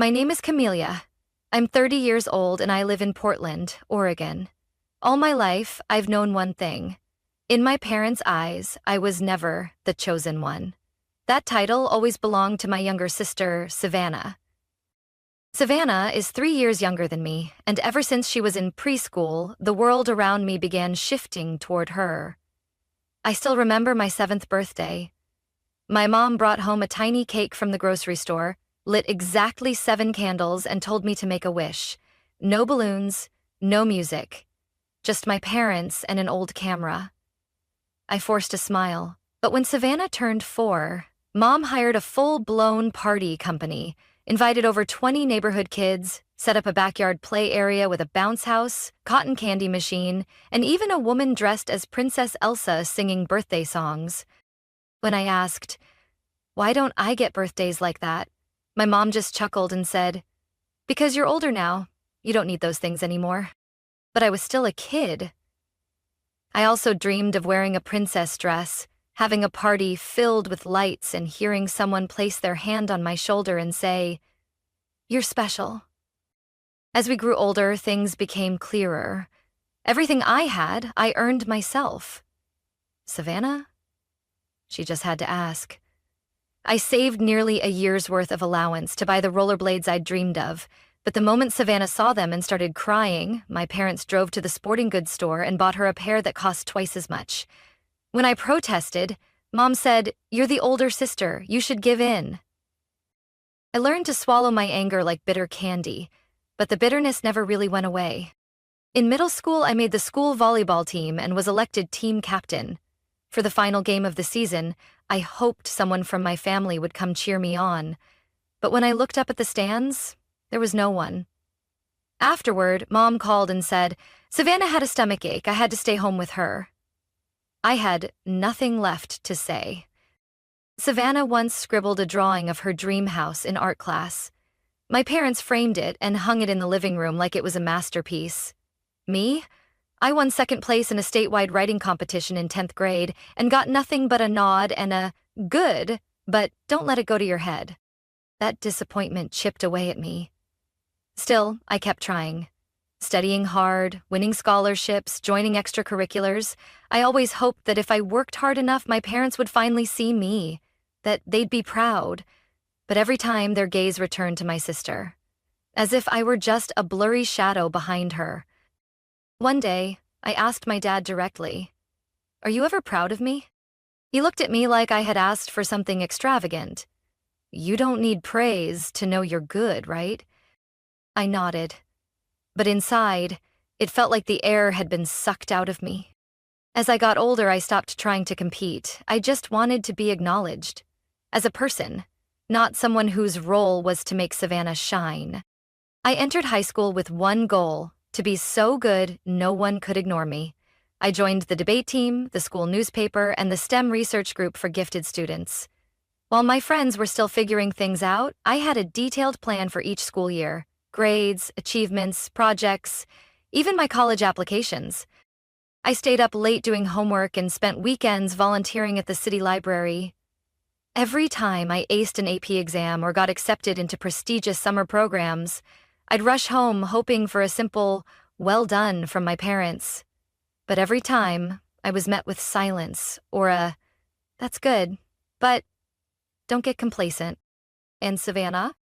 My name is Camelia. I'm 30 years old and I live in Portland, Oregon. All my life, I've known one thing. In my parents' eyes, I was never the chosen one. That title always belonged to my younger sister, Savannah. Savannah is 3 years younger than me, and ever since she was in preschool, the world around me began shifting toward her. I still remember my 7th birthday. My mom brought home a tiny cake from the grocery store, lit exactly 7 candles, and told me to make a wish. No balloons, no music. Just my parents and an old camera. I forced a smile, but when Savannah turned 4, Mom hired a full-blown party company, invited over 20 neighborhood kids, set up a backyard play area with a bounce house, cotton candy machine, and even a woman dressed as Princess Elsa singing birthday songs. When I asked, "Why don't I get birthdays like that?" my mom just chuckled and said, "Because you're older now, you don't need those things anymore." But I was still a kid. I also dreamed of wearing a princess dress, having a party filled with lights and hearing someone place their hand on my shoulder and say, "You're special." As we grew older, things became clearer. Everything I had, I earned myself. Savannah? She just had to ask. I saved nearly a year's worth of allowance to buy the rollerblades I'd dreamed of, but the moment Savannah saw them and started crying, my parents drove to the sporting goods store and bought her a pair that cost twice as much. When I protested, Mom said, "You're the older sister, you should give in." I learned to swallow my anger like bitter candy, but the bitterness never really went away. In middle school, I made the school volleyball team and was elected team captain. For the final game of the season, I hoped someone from my family would come cheer me on. But when I looked up at the stands, there was no one. Afterward, Mom called and said, Savannah had a stomachache, I had to stay home with her. I had nothing left to say. Savannah once scribbled a drawing of her dream house in art class. My parents framed it and hung it in the living room like it was a masterpiece. Me? I won 2nd place in a statewide writing competition in 10th grade and got nothing but a nod and a "good, but don't let it go to your head." That disappointment chipped away at me. Still, I kept trying. Studying hard, winning scholarships, joining extracurriculars. I always hoped that if I worked hard enough, my parents would finally see me, that they'd be proud. But every time their gaze returned to my sister, as if I were just a blurry shadow behind her. One day, I asked my dad directly, "Are you ever proud of me?" He looked at me like I had asked for something extravagant. "You don't need praise to know you're good, right?" I nodded. But inside, it felt like the air had been sucked out of me. As I got older, I stopped trying to compete. I just wanted to be acknowledged. As a person, not someone whose role was to make Savannah shine. I entered high school with one goal, to be so good no one could ignore me. I joined the debate team, the school newspaper, and the STEM research group for gifted students. While my friends were still figuring things out, I had a detailed plan for each school year. Grades, achievements, projects, even my college applications. I stayed up late doing homework and spent weekends volunteering at the city library. Every time I aced an AP exam or got accepted into prestigious summer programs, I'd rush home hoping for a simple, "well done" from my parents. But every time, I was met with silence or a, "That's good, but don't get complacent." And Savannah?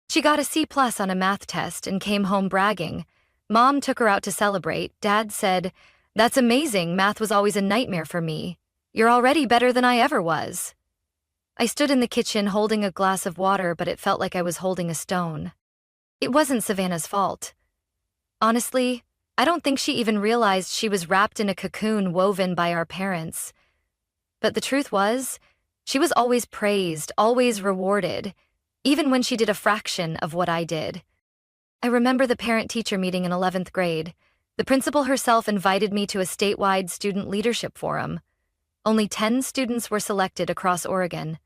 She got a C+ on a math test and came home bragging. Mom took her out to celebrate. Dad said, "That's amazing, math was always a nightmare for me. You're already better than I ever was." I stood in the kitchen holding a glass of water, but it felt like I was holding a stone. It wasn't Savannah's fault. Honestly, I don't think she even realized she was wrapped in a cocoon woven by our parents. But the truth was, she was always praised, always rewarded, even when she did a fraction of what I did. I remember the parent-teacher meeting in 11th grade. The principal herself invited me to a statewide student leadership forum. Only 10 students were selected across Oregon.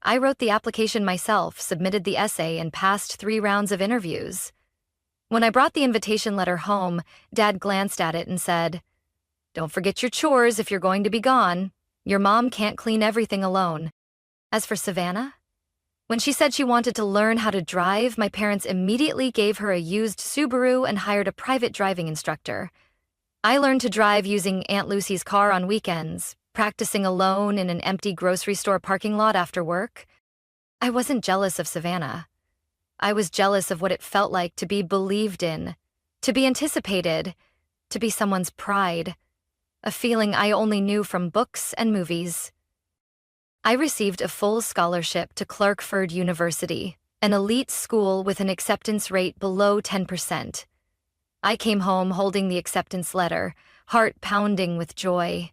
I wrote the application myself, submitted the essay, and passed 3 rounds of interviews. When I brought the invitation letter home, Dad glanced at it and said, "Don't forget your chores if you're going to be gone. Your mom can't clean everything alone." As for Savannah, When she said she wanted to learn how to drive, my parents immediately gave her a used Subaru and hired a private driving instructor. I learned to drive using Aunt Lucy's car on weekends, practicing alone in an empty grocery store parking lot after work. I wasn't jealous of Savannah. I was jealous of what it felt like to be believed in, to be anticipated, to be someone's pride, a feeling I only knew from books and movies. I received a full scholarship to Clarkford University, an elite school with an acceptance rate below 10%. I came home holding the acceptance letter, heart pounding with joy.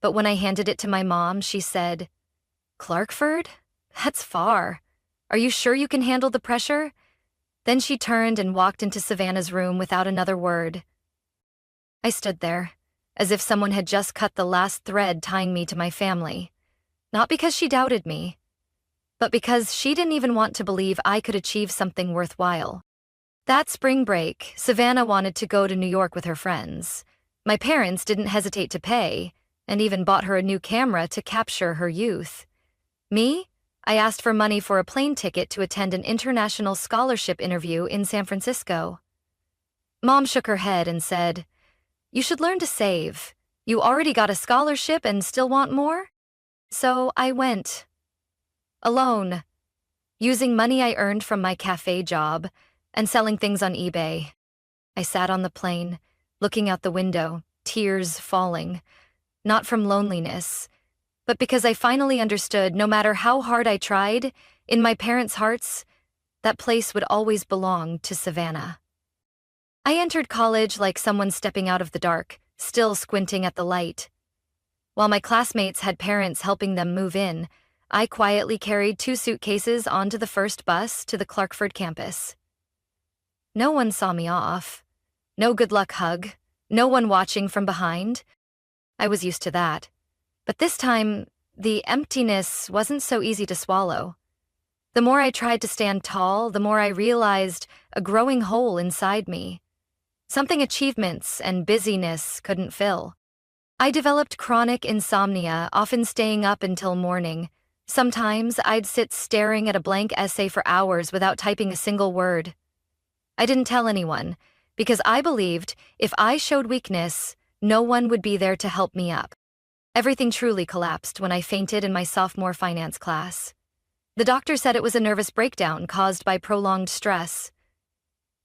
But when I handed it to my mom, she said, "Clarkford? That's far. Are you sure you can handle the pressure?" Then she turned and walked into Savannah's room without another word. I stood there, as if someone had just cut the last thread tying me to my family. Not because she doubted me, but because she didn't even want to believe I could achieve something worthwhile. That spring break, Savannah wanted to go to New York with her friends. My parents didn't hesitate to pay, and even bought her a new camera to capture her youth. Me? I asked for money for a plane ticket to attend an international scholarship interview in San Francisco. Mom shook her head and said, "You should learn to save. You already got a scholarship and still want more?" So I went. Alone. Using money I earned from my cafe job and selling things on eBay. I sat on the plane, looking out the window, tears falling. Not from loneliness, but because I finally understood no matter how hard I tried, in my parents' hearts, that place would always belong to Savannah. I entered college like someone stepping out of the dark, still squinting at the light. While my classmates had parents helping them move in, I quietly carried 2 suitcases onto the first bus to the Clarkford campus. No one saw me off. No good luck hug. No one watching from behind. I was used to that. But this time, the emptiness wasn't so easy to swallow. The more I tried to stand tall, the more I realized a growing hole inside me. Something achievements and busyness couldn't fill. I developed chronic insomnia, often staying up until morning. Sometimes I'd sit staring at a blank essay for hours without typing a single word. I didn't tell anyone, because I believed if I showed weakness, no one would be there to help me up. Everything truly collapsed when I fainted in my sophomore finance class. The doctor said it was a nervous breakdown caused by prolonged stress.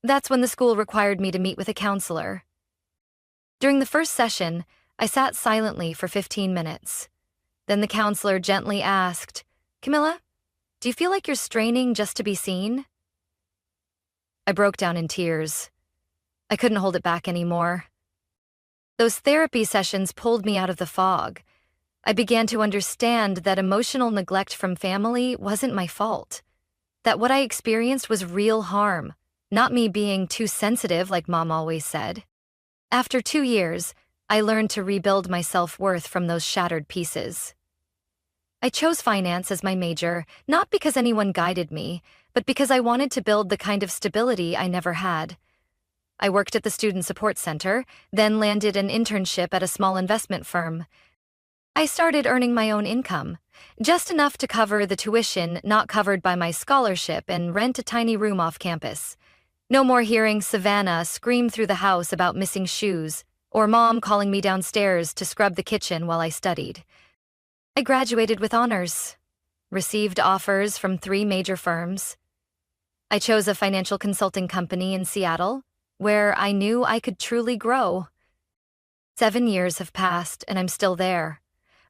That's when the school required me to meet with a counselor. During the first session, I sat silently for 15 minutes. Then the counselor gently asked, "Camilla, do you feel like you're straining just to be seen?" I broke down in tears. I couldn't hold it back anymore. Those therapy sessions pulled me out of the fog. I began to understand that emotional neglect from family wasn't my fault. That what I experienced was real harm, not me being too sensitive like Mom always said. After 2 years, I learned to rebuild my self-worth from those shattered pieces. I chose finance as my major, not because anyone guided me, but because I wanted to build the kind of stability I never had. I worked at the Student Support Center, then landed an internship at a small investment firm. I started earning my own income, just enough to cover the tuition not covered by my scholarship and rent a tiny room off campus. No more hearing Savannah scream through the house about missing shoes, or Mom calling me downstairs to scrub the kitchen while I studied. I graduated with honors, received offers from 3 major firms. I chose a financial consulting company in Seattle, where I knew I could truly grow. 7 years have passed, and I'm still there.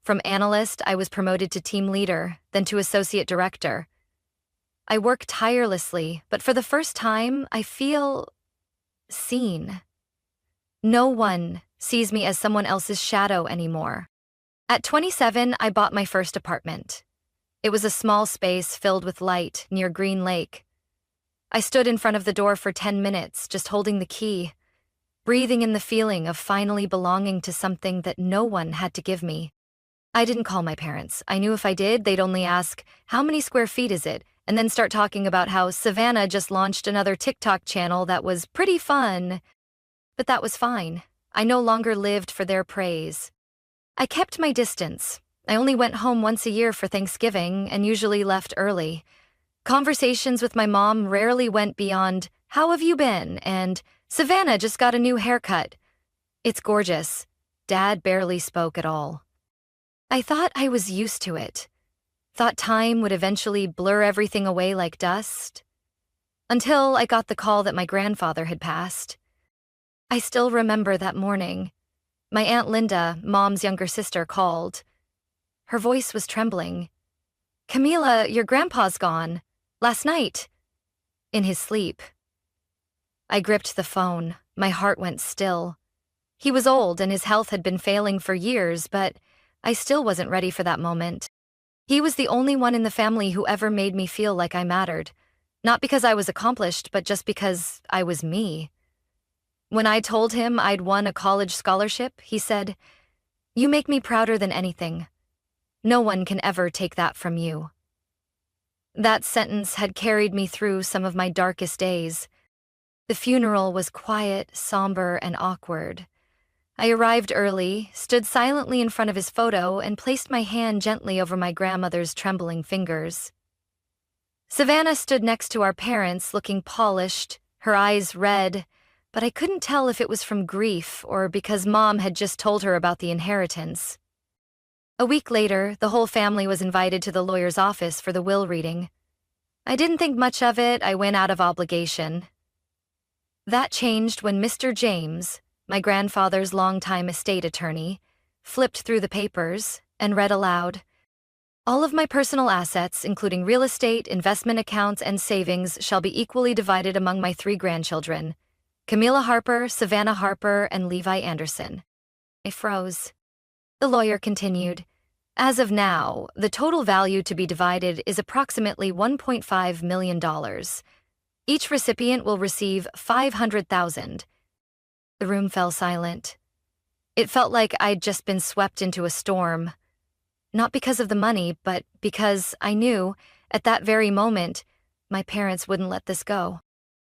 From analyst, I was promoted to team leader, then to associate director. I work tirelessly, but for the first time, I feel seen. No one sees me as someone else's shadow anymore. At 27, I bought my first apartment. It was a small space filled with light near Green Lake. I stood in front of the door for 10 minutes, just holding the key, breathing in the feeling of finally belonging to something that no one had to give me. I didn't call my parents. I knew if I did, they'd only ask, "How many square feet is it?" and then start talking about how Savannah just launched another TikTok channel that was pretty fun. But that was fine. I no longer lived for their praise. I kept my distance. I only went home once a year for Thanksgiving and usually left early. Conversations with my mom rarely went beyond, "How have you been?" and "Savannah just got a new haircut. It's gorgeous." Dad barely spoke at all. I thought I was used to it. Thought time would eventually blur everything away like dust. Until I got the call that my grandfather had passed. I still remember that morning. My Aunt Linda, Mom's younger sister, called. Her voice was trembling. "Camila, your grandpa's gone. Last night. In his sleep." I gripped the phone. My heart went still. He was old and his health had been failing for years, but I still wasn't ready for that moment. He was the only one in the family who ever made me feel like I mattered. Not because I was accomplished, but just because I was me. When I told him I'd won a college scholarship, he said, "You make me prouder than anything. No one can ever take that from you." That sentence had carried me through some of my darkest days. The funeral was quiet, somber, and awkward. I arrived early, stood silently in front of his photo, and placed my hand gently over my grandmother's trembling fingers. Savannah stood next to our parents, looking polished, her eyes red, but I couldn't tell if it was from grief or because Mom had just told her about the inheritance. A week later, the whole family was invited to the lawyer's office for the will reading. I didn't think much of it. I went out of obligation. That changed when Mr. James, my grandfather's longtime estate attorney, flipped through the papers and read aloud, "All of my personal assets, including real estate, investment accounts, and savings, shall be equally divided among my 3 grandchildren, Camila Harper, Savannah Harper, and Levi Anderson." I froze. The lawyer continued, "As of now, the total value to be divided is approximately $1.5 million. Each recipient will receive $500,000. The room fell silent. It felt like I'd just been swept into a storm. Not because of the money, but because I knew, at that very moment, my parents wouldn't let this go.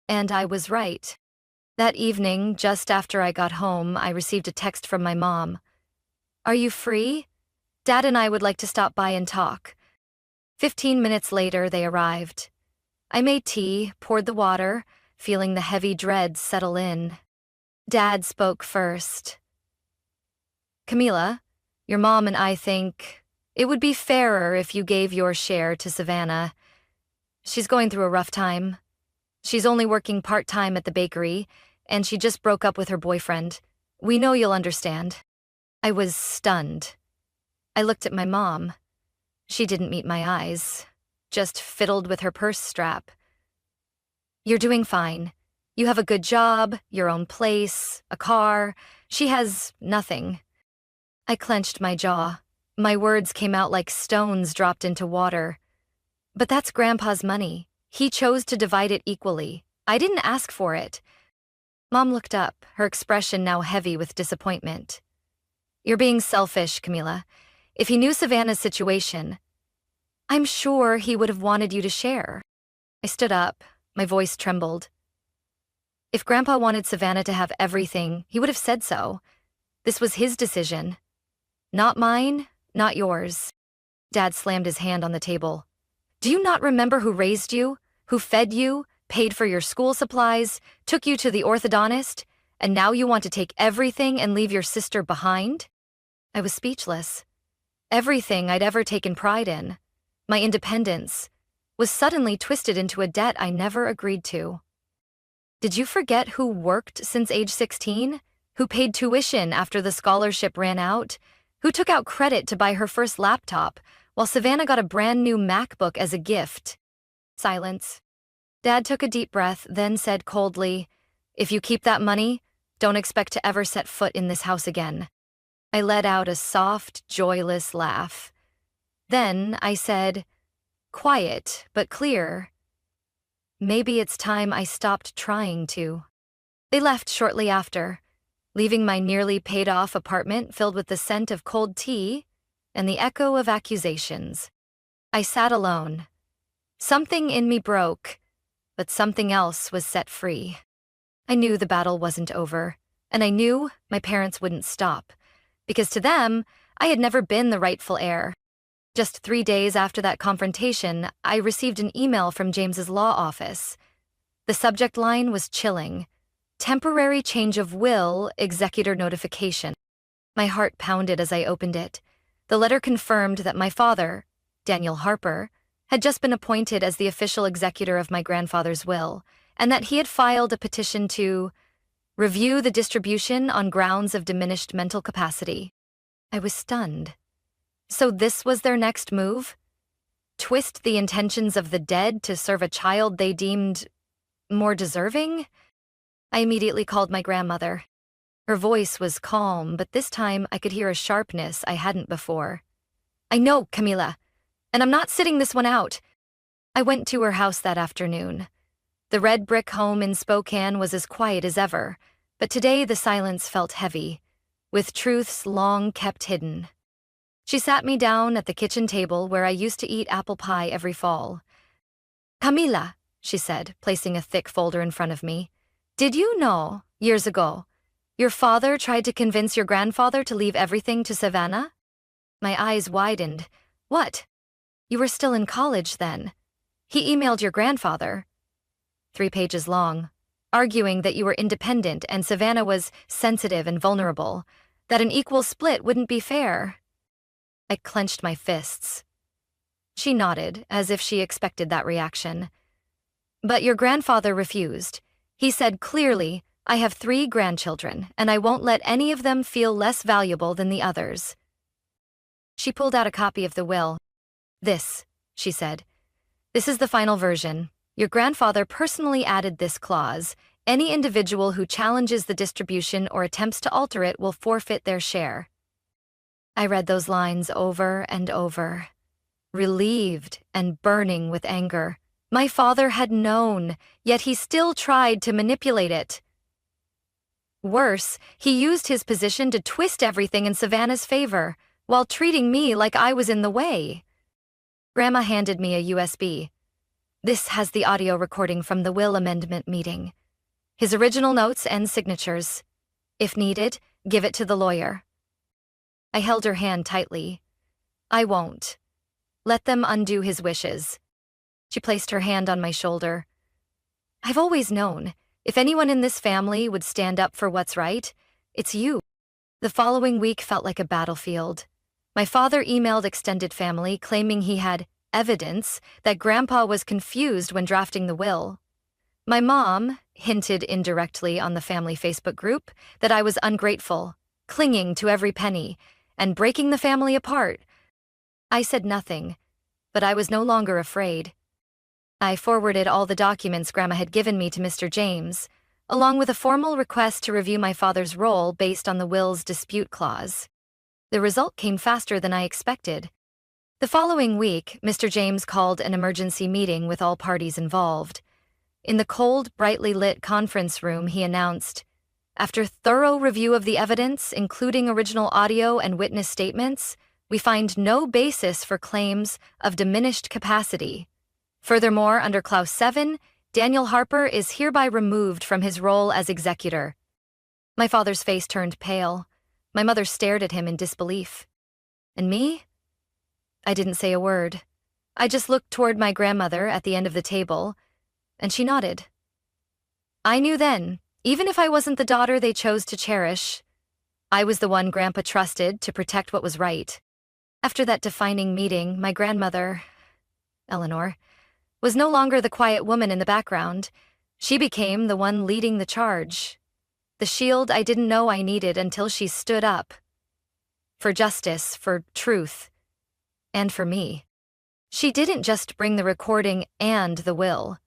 And I was right. That evening, just after I got home, I received a text from my mom. "Are you free? Dad and I would like to stop by and talk." 15 minutes later, they arrived. I made tea, poured the water, feeling the heavy dread settle in. Dad spoke first. "Camila, your mom and I think it would be fairer if you gave your share to Savannah. She's going through a rough time. She's only working part-time at the bakery, and she just broke up with her boyfriend. We know you'll understand." I was stunned. I looked at my mom. She didn't meet my eyes, just fiddled with her purse strap. "You're doing fine. You have a good job, your own place, a car. She has nothing." I clenched my jaw. My words came out like stones dropped into water. "But that's Grandpa's money. He chose to divide it equally. I didn't ask for it." Mom looked up, her expression now heavy with disappointment. "You're being selfish, Camila. If he knew Savannah's situation, I'm sure he would have wanted you to share." I stood up. My voice trembled. "If Grandpa wanted Savannah to have everything, he would have said so. This was his decision. Not mine, not yours." Dad slammed his hand on the table. "Do you not remember who raised you, who fed you, paid for your school supplies, took you to the orthodontist, and now you want to take everything and leave your sister behind?" I was speechless. Everything I'd ever taken pride in, my independence, was suddenly twisted into a debt I never agreed to. "Did you forget who worked since age 16? Who paid tuition after the scholarship ran out? Who took out credit to buy her first laptop, while Savannah got a brand new MacBook as a gift?" Silence. Dad took a deep breath, then said coldly, "If you keep that money, don't expect to ever set foot in this house again." I let out a soft, joyless laugh. Then I said, quiet but clear, "Maybe it's time I stopped trying to." They left shortly after, leaving my nearly paid-off apartment filled with the scent of cold tea and the echo of accusations. I sat alone. Something in me broke, but something else was set free. I knew the battle wasn't over, and I knew my parents wouldn't stop, because to them, I had never been the rightful heir. Just 3 days after that confrontation, I received an email from James's law office. The subject line was chilling. Temporary change of will, executor notification. My heart pounded as I opened it. The letter confirmed that my father, Daniel Harper, had just been appointed as the official executor of my grandfather's will, and that he had filed a petition to review the distribution on grounds of diminished mental capacity. I was stunned. So this was their next move? Twist the intentions of the dead to serve a child they deemed more deserving? I immediately called my grandmother. Her voice was calm, but this time I could hear a sharpness I hadn't before. "I know, Camila, and I'm not sitting this one out." I went to her house that afternoon. The red brick home in Spokane was as quiet as ever, but today the silence felt heavy, with truths long kept hidden. She sat me down at the kitchen table where I used to eat apple pie every fall. "Camila," she said, placing a thick folder in front of me, "did you know, years ago, your father tried to convince your grandfather to leave everything to Savannah?" My eyes widened. "What? You were still in college then. He emailed your grandfather." 3 pages long, arguing that you were independent and Savannah was sensitive and vulnerable, that an equal split wouldn't be fair. I clenched my fists. She nodded, as if she expected that reaction. "But your grandfather refused. He said clearly, 'I have 3 grandchildren, and I won't let any of them feel less valuable than the others.'" She pulled out a copy of the will. "This," she said. "This is the final version. Your grandfather personally added this clause. Any individual who challenges the distribution or attempts to alter it will forfeit their share." I read those lines over and over, relieved and burning with anger. My father had known, yet he still tried to manipulate it. Worse, he used his position to twist everything in Savannah's favor, while treating me like I was in the way. Grandma handed me a USB. "This has the audio recording from the will amendment meeting. His original notes and signatures. If needed, give it to the lawyer." I held her hand tightly. "I won't. Let them undo his wishes." She placed her hand on my shoulder. "I've always known, if anyone in this family would stand up for what's right, it's you." The following week felt like a battlefield. My father emailed extended family claiming he had evidence that Grandpa was confused when drafting the will. My mom hinted indirectly on the family Facebook group that I was ungrateful, clinging to every penny, and breaking the family apart. I said nothing, but I was no longer afraid. I forwarded all the documents Grandma had given me to Mr. James, along with a formal request to review my father's role based on the will's dispute clause. The result came faster than I expected. The following week, Mr. James called an emergency meeting with all parties involved. In the cold, brightly lit conference room, he announced, "After thorough review of the evidence, including original audio and witness statements, we find no basis for claims of diminished capacity. Furthermore, under Clause 7, Daniel Harper is hereby removed from his role as executor." My father's face turned pale. My mother stared at him in disbelief. And me? I didn't say a word. I just looked toward my grandmother at the end of the table, and she nodded. I knew then, even if I wasn't the daughter they chose to cherish, I was the one Grandpa trusted to protect what was right. After that defining meeting, my grandmother, Eleanor, was no longer the quiet woman in the background. She became the one leading the charge. The shield I didn't know I needed until she stood up. For justice, for truth, and for me. She didn't just bring the recording and the will.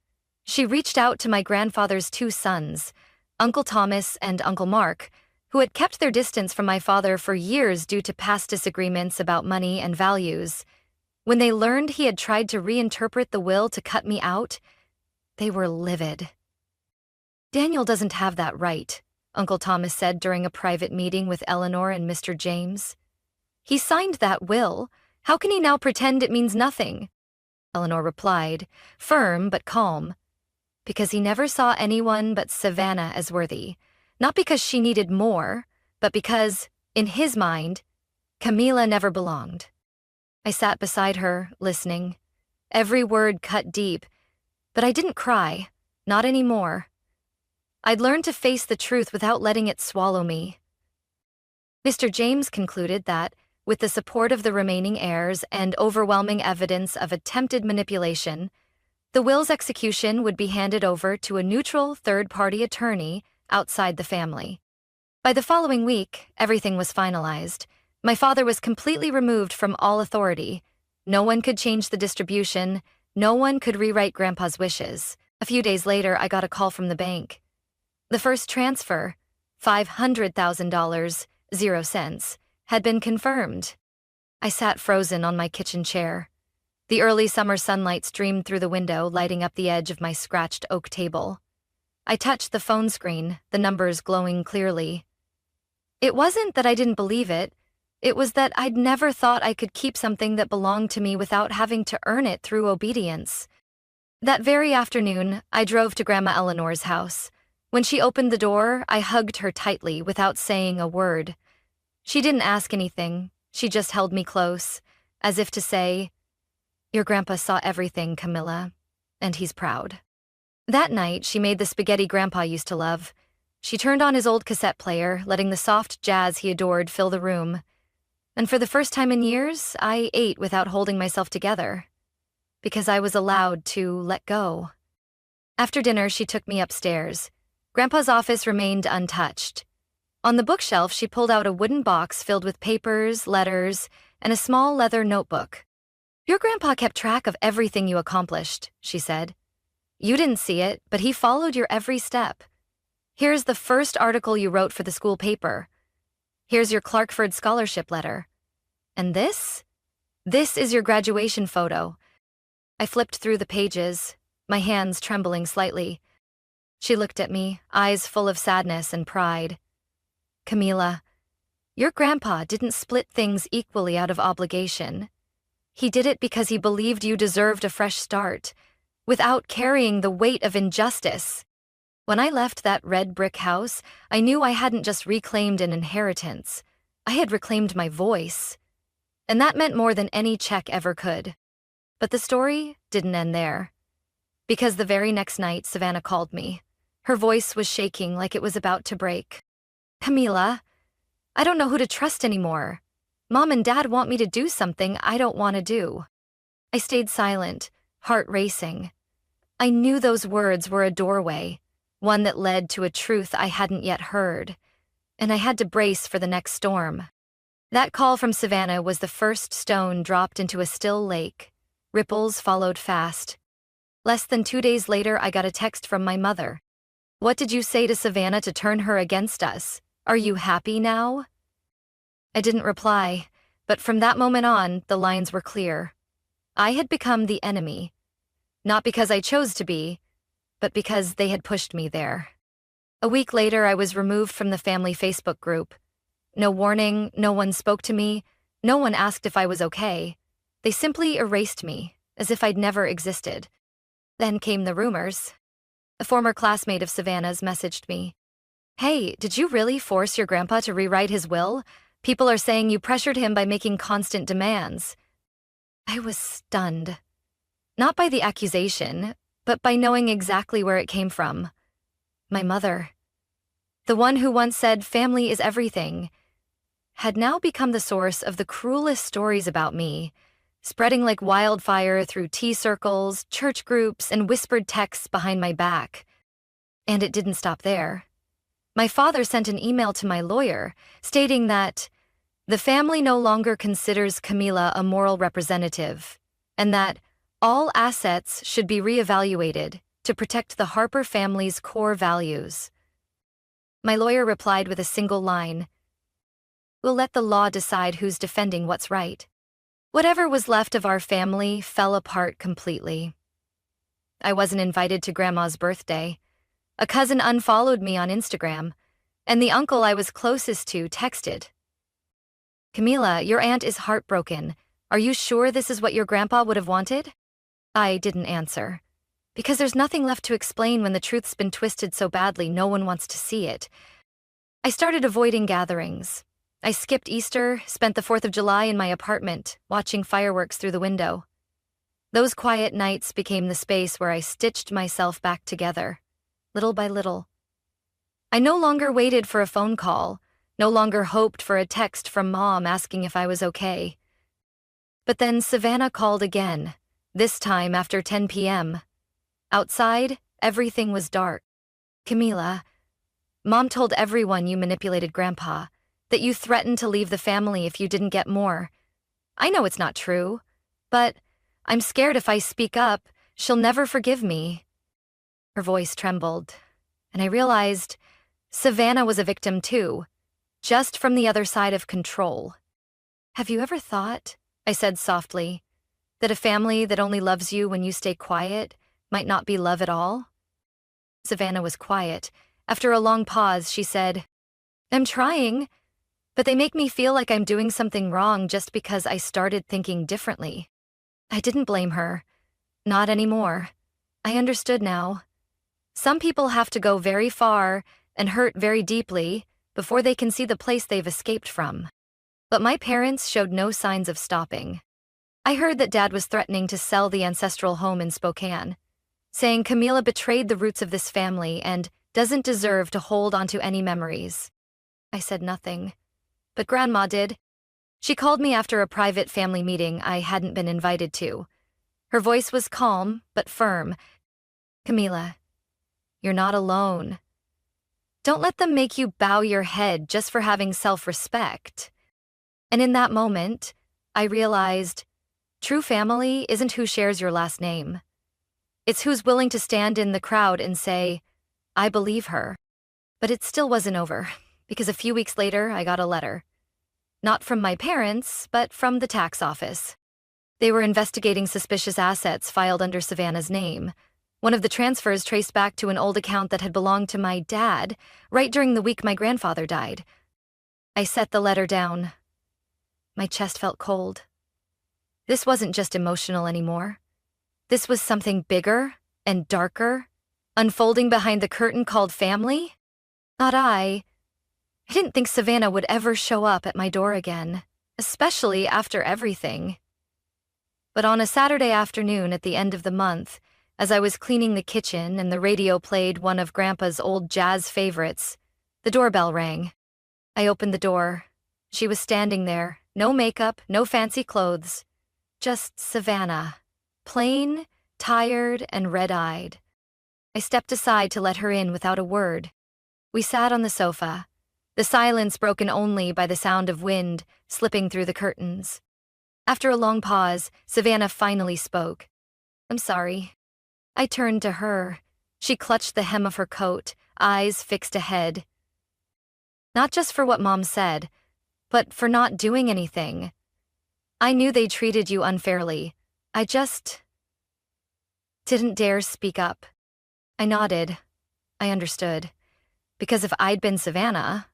She reached out to my grandfather's 2 sons, Uncle Thomas and Uncle Mark, who had kept their distance from my father for years due to past disagreements about money and values. When they learned he had tried to reinterpret the will to cut me out, they were livid. "Daniel doesn't have that right," Uncle Thomas said during a private meeting with Eleanor and Mr. James. "He signed that will. How can he now pretend it means nothing?" Eleanor replied, firm but calm. "Because he never saw anyone but Savannah as worthy. Not because she needed more, but because, in his mind, Camila never belonged." I sat beside her, listening. Every word cut deep, but I didn't cry, not anymore. I'd learned to face the truth without letting it swallow me. Mr. James concluded that, with the support of the remaining heirs and overwhelming evidence of attempted manipulation, the will's execution would be handed over to a neutral third-party attorney outside the family. By the following week, everything was finalized. My father was completely removed from all authority. No one could change the distribution. No one could rewrite Grandpa's wishes. A few days later, I got a call from the bank. The first transfer, $500,000, 0 cents, had been confirmed. I sat frozen on my kitchen chair. The early summer sunlight streamed through the window, lighting up the edge of my scratched oak table. I touched the phone screen, the numbers glowing clearly. It wasn't that I didn't believe it. It was that I'd never thought I could keep something that belonged to me without having to earn it through obedience. That very afternoon, I drove to Grandma Eleanor's house. When she opened the door, I hugged her tightly without saying a word. She didn't ask anything. She just held me close, as if to say, "Your grandpa saw everything, Camilla, and he's proud." That night, she made the spaghetti Grandpa used to love. She turned on his old cassette player, letting the soft jazz he adored fill the room. And for the first time in years, I ate without holding myself together, because I was allowed to let go. After dinner, she took me upstairs. Grandpa's office remained untouched. On the bookshelf, she pulled out a wooden box filled with papers, letters, and a small leather notebook. "Your grandpa kept track of everything you accomplished," she said. "You didn't see it, but he followed your every step. Here's the first article you wrote for the school paper. Here's your Clarkford scholarship letter. And this? This is your graduation photo." I flipped through the pages, my hands trembling slightly. She looked at me, eyes full of sadness and pride. "Camila, your grandpa didn't split things equally out of obligation. He did it because he believed you deserved a fresh start, without carrying the weight of injustice." When I left that red brick house, I knew I hadn't just reclaimed an inheritance. I had reclaimed my voice. And that meant more than any check ever could. But the story didn't end there. Because the very next night, Savannah called me. Her voice was shaking like it was about to break. "Camila, I don't know who to trust anymore. Mom and Dad want me to do something I don't want to do." I stayed silent, heart racing. I knew those words were a doorway, one that led to a truth I hadn't yet heard, and I had to brace for the next storm. That call from Savannah was the first stone dropped into a still lake. Ripples followed fast. Less than 2 days later, I got a text from my mother. "What did you say to Savannah to turn her against us? Are you happy now?" I didn't reply, but from that moment on, the lines were clear. I had become the enemy, not because I chose to be, but because they had pushed me there. A week later, I was removed from the family Facebook group. No warning, no one spoke to me, no one asked if I was okay. They simply erased me, as if I'd never existed. Then came the rumors. A former classmate of Savannah's messaged me. "Hey, did you really force your grandpa to rewrite his will? People are saying you pressured him by making constant demands." I was stunned. Not by the accusation, but by knowing exactly where it came from. My mother, the one who once said family is everything, had now become the source of the cruelest stories about me, spreading like wildfire through tea circles, church groups, and whispered texts behind my back. And it didn't stop there. My father sent an email to my lawyer stating that the family no longer considers Camila a moral representative, and that all assets should be reevaluated to protect the Harper family's core values. My lawyer replied with a single line, "We'll let the law decide who's defending what's right." Whatever was left of our family fell apart completely. I wasn't invited to Grandma's birthday. A cousin unfollowed me on Instagram, and the uncle I was closest to texted, "Camila, your aunt is heartbroken. Are you sure this is what your grandpa would have wanted?" I didn't answer, because there's nothing left to explain when the truth's been twisted so badly no one wants to see it. I started avoiding gatherings. I skipped Easter, spent the 4th of July in my apartment, watching fireworks through the window. Those quiet nights became the space where I stitched myself back together, little by little. I no longer waited for a phone call, no longer hoped for a text from Mom asking if I was okay. But then Savannah called again, this time after 10 p.m. Outside, everything was dark. "Camila, Mom told everyone you manipulated Grandpa, that you threatened to leave the family if you didn't get more. I know it's not true, but I'm scared if I speak up, she'll never forgive me." Her voice trembled, and I realized Savannah was a victim too, just from the other side of control. "Have you ever thought," I said softly, "that a family that only loves you when you stay quiet might not be love at all?" Savannah was quiet. After a long pause, she said, "I'm trying, but they make me feel like I'm doing something wrong just because I started thinking differently." I didn't blame her. Not anymore. I understood now. Some people have to go very far and hurt very deeply before they can see the place they've escaped from. But my parents showed no signs of stopping. I heard that Dad was threatening to sell the ancestral home in Spokane, saying Camila betrayed the roots of this family and doesn't deserve to hold onto any memories. I said nothing, but Grandma did. She called me after a private family meeting I hadn't been invited to. Her voice was calm but firm. "Camila, you're not alone. Don't let them make you bow your head just for having self-respect." And in that moment, I realized true family isn't who shares your last name. It's who's willing to stand in the crowd and say, "I believe her." But it still wasn't over, because a few weeks later I got a letter. Not from my parents, but from the tax office. They were investigating suspicious assets filed under Savannah's name. One of the transfers traced back to an old account that had belonged to my dad, right during the week my grandfather died. I set the letter down. My chest felt cold. This wasn't just emotional anymore. This was something bigger and darker, unfolding behind the curtain called family. Not I. I didn't think Savannah would ever show up at my door again, especially after everything. But on a Saturday afternoon at the end of the month, as I was cleaning the kitchen and the radio played one of Grandpa's old jazz favorites, the doorbell rang. I opened the door. She was standing there, no makeup, no fancy clothes. Just Savannah, plain, tired, and red-eyed. I stepped aside to let her in without a word. We sat on the sofa, the silence broken only by the sound of wind slipping through the curtains. After a long pause, Savannah finally spoke. "I'm sorry." I turned to her. She clutched the hem of her coat, eyes fixed ahead. "Not just for what Mom said, but for not doing anything. I knew they treated you unfairly. I just didn't dare speak up." I nodded. I understood. Because if I'd been Savannah,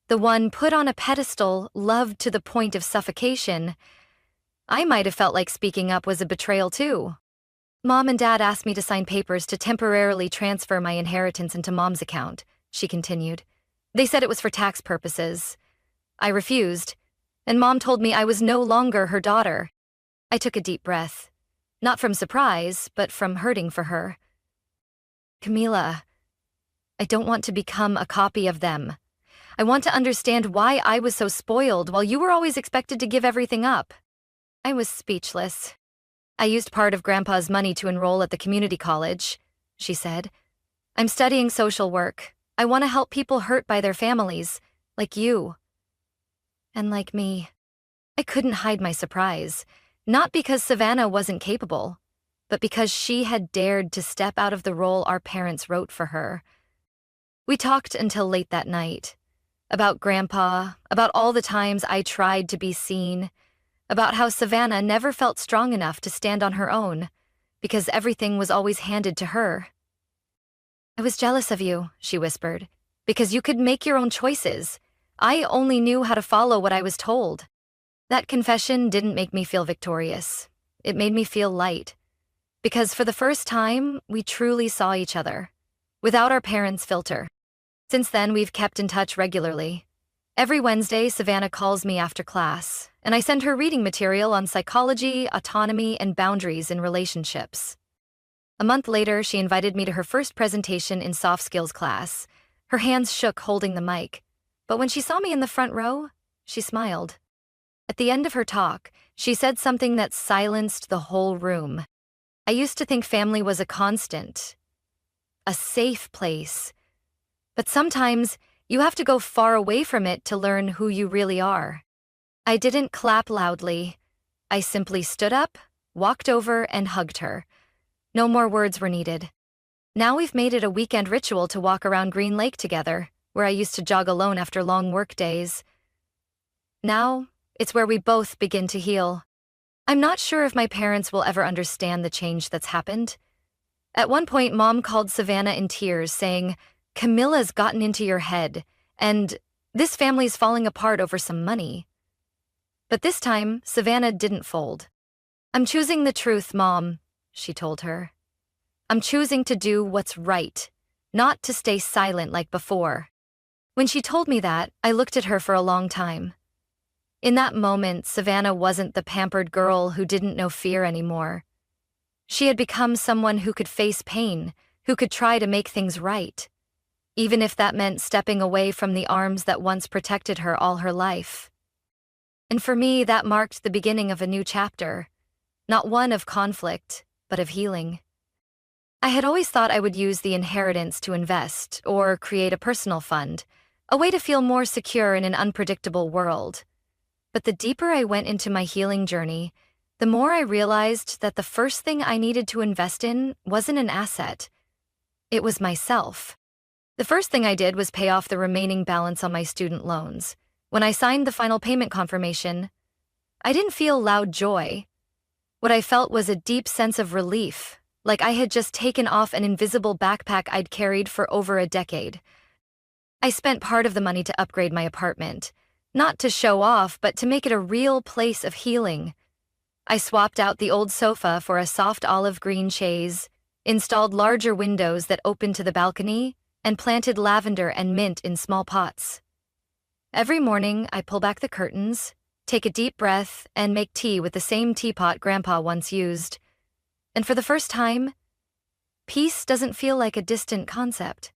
the one put on a pedestal, loved to the point of suffocation, I might have felt like speaking up was a betrayal too. "Mom and Dad asked me to sign papers to temporarily transfer my inheritance into Mom's account," she continued. "They said it was for tax purposes. I refused, and Mom told me I was no longer her daughter." I took a deep breath, not from surprise, but from hurting for her. "Camila, I don't want to become a copy of them. I want to understand why I was so spoiled while you were always expected to give everything up." I was speechless. "I used part of Grandpa's money to enroll at the community college," she said. "I'm studying social work. I want to help people hurt by their families, like you. And like me." I couldn't hide my surprise, not because Savannah wasn't capable, but because she had dared to step out of the role our parents wrote for her. We talked until late that night. About Grandpa, about all the times I tried to be seen, about how Savannah never felt strong enough to stand on her own, because everything was always handed to her. "I was jealous of you," she whispered, "because you could make your own choices. I only knew how to follow what I was told." That confession didn't make me feel victorious. It made me feel light. Because for the first time, we truly saw each other, without our parents' filter. Since then, we've kept in touch regularly. Every Wednesday, Savannah calls me after class, and I send her reading material on psychology, autonomy, and boundaries in relationships. A month later, she invited me to her first presentation in soft skills class. Her hands shook holding the mic, but when she saw me in the front row, she smiled. At the end of her talk, she said something that silenced the whole room. I used to think family was a constant, a safe place, but sometimes you have to go far away from it to learn who you really are. I didn't clap loudly. I simply stood up, walked over, and hugged her. No more words were needed. Now we've made it a weekend ritual to walk around Green Lake together, where I used to jog alone after long work days. Now, it's where we both begin to heal. I'm not sure if my parents will ever understand the change that's happened. At one point, Mom called Savannah in tears, saying, "Camilla's gotten into your head, and this family's falling apart over some money." But this time, Savannah didn't fold. "I'm choosing the truth, Mom," she told her. "I'm choosing to do what's right, not to stay silent like before." When she told me that, I looked at her for a long time. In that moment, Savannah wasn't the pampered girl who didn't know fear anymore. She had become someone who could face pain, who could try to make things right, even if that meant stepping away from the arms that once protected her all her life. And for me, that marked the beginning of a new chapter, not one of conflict, but of healing. I had always thought I would use the inheritance to invest or create a personal fund, a way to feel more secure in an unpredictable world. But the deeper I went into my healing journey, the more I realized that the first thing I needed to invest in wasn't an asset. It was myself. The first thing I did was pay off the remaining balance on my student loans. When I signed the final payment confirmation, I didn't feel loud joy. What I felt was a deep sense of relief, like I had just taken off an invisible backpack I'd carried for over a decade. I spent part of the money to upgrade my apartment, not to show off, but to make it a real place of healing. I swapped out the old sofa for a soft olive green chaise, installed larger windows that opened to the balcony, and planted lavender and mint in small pots. Every morning, I pull back the curtains, take a deep breath, and make tea with the same teapot Grandpa once used. And for the first time, peace doesn't feel like a distant concept.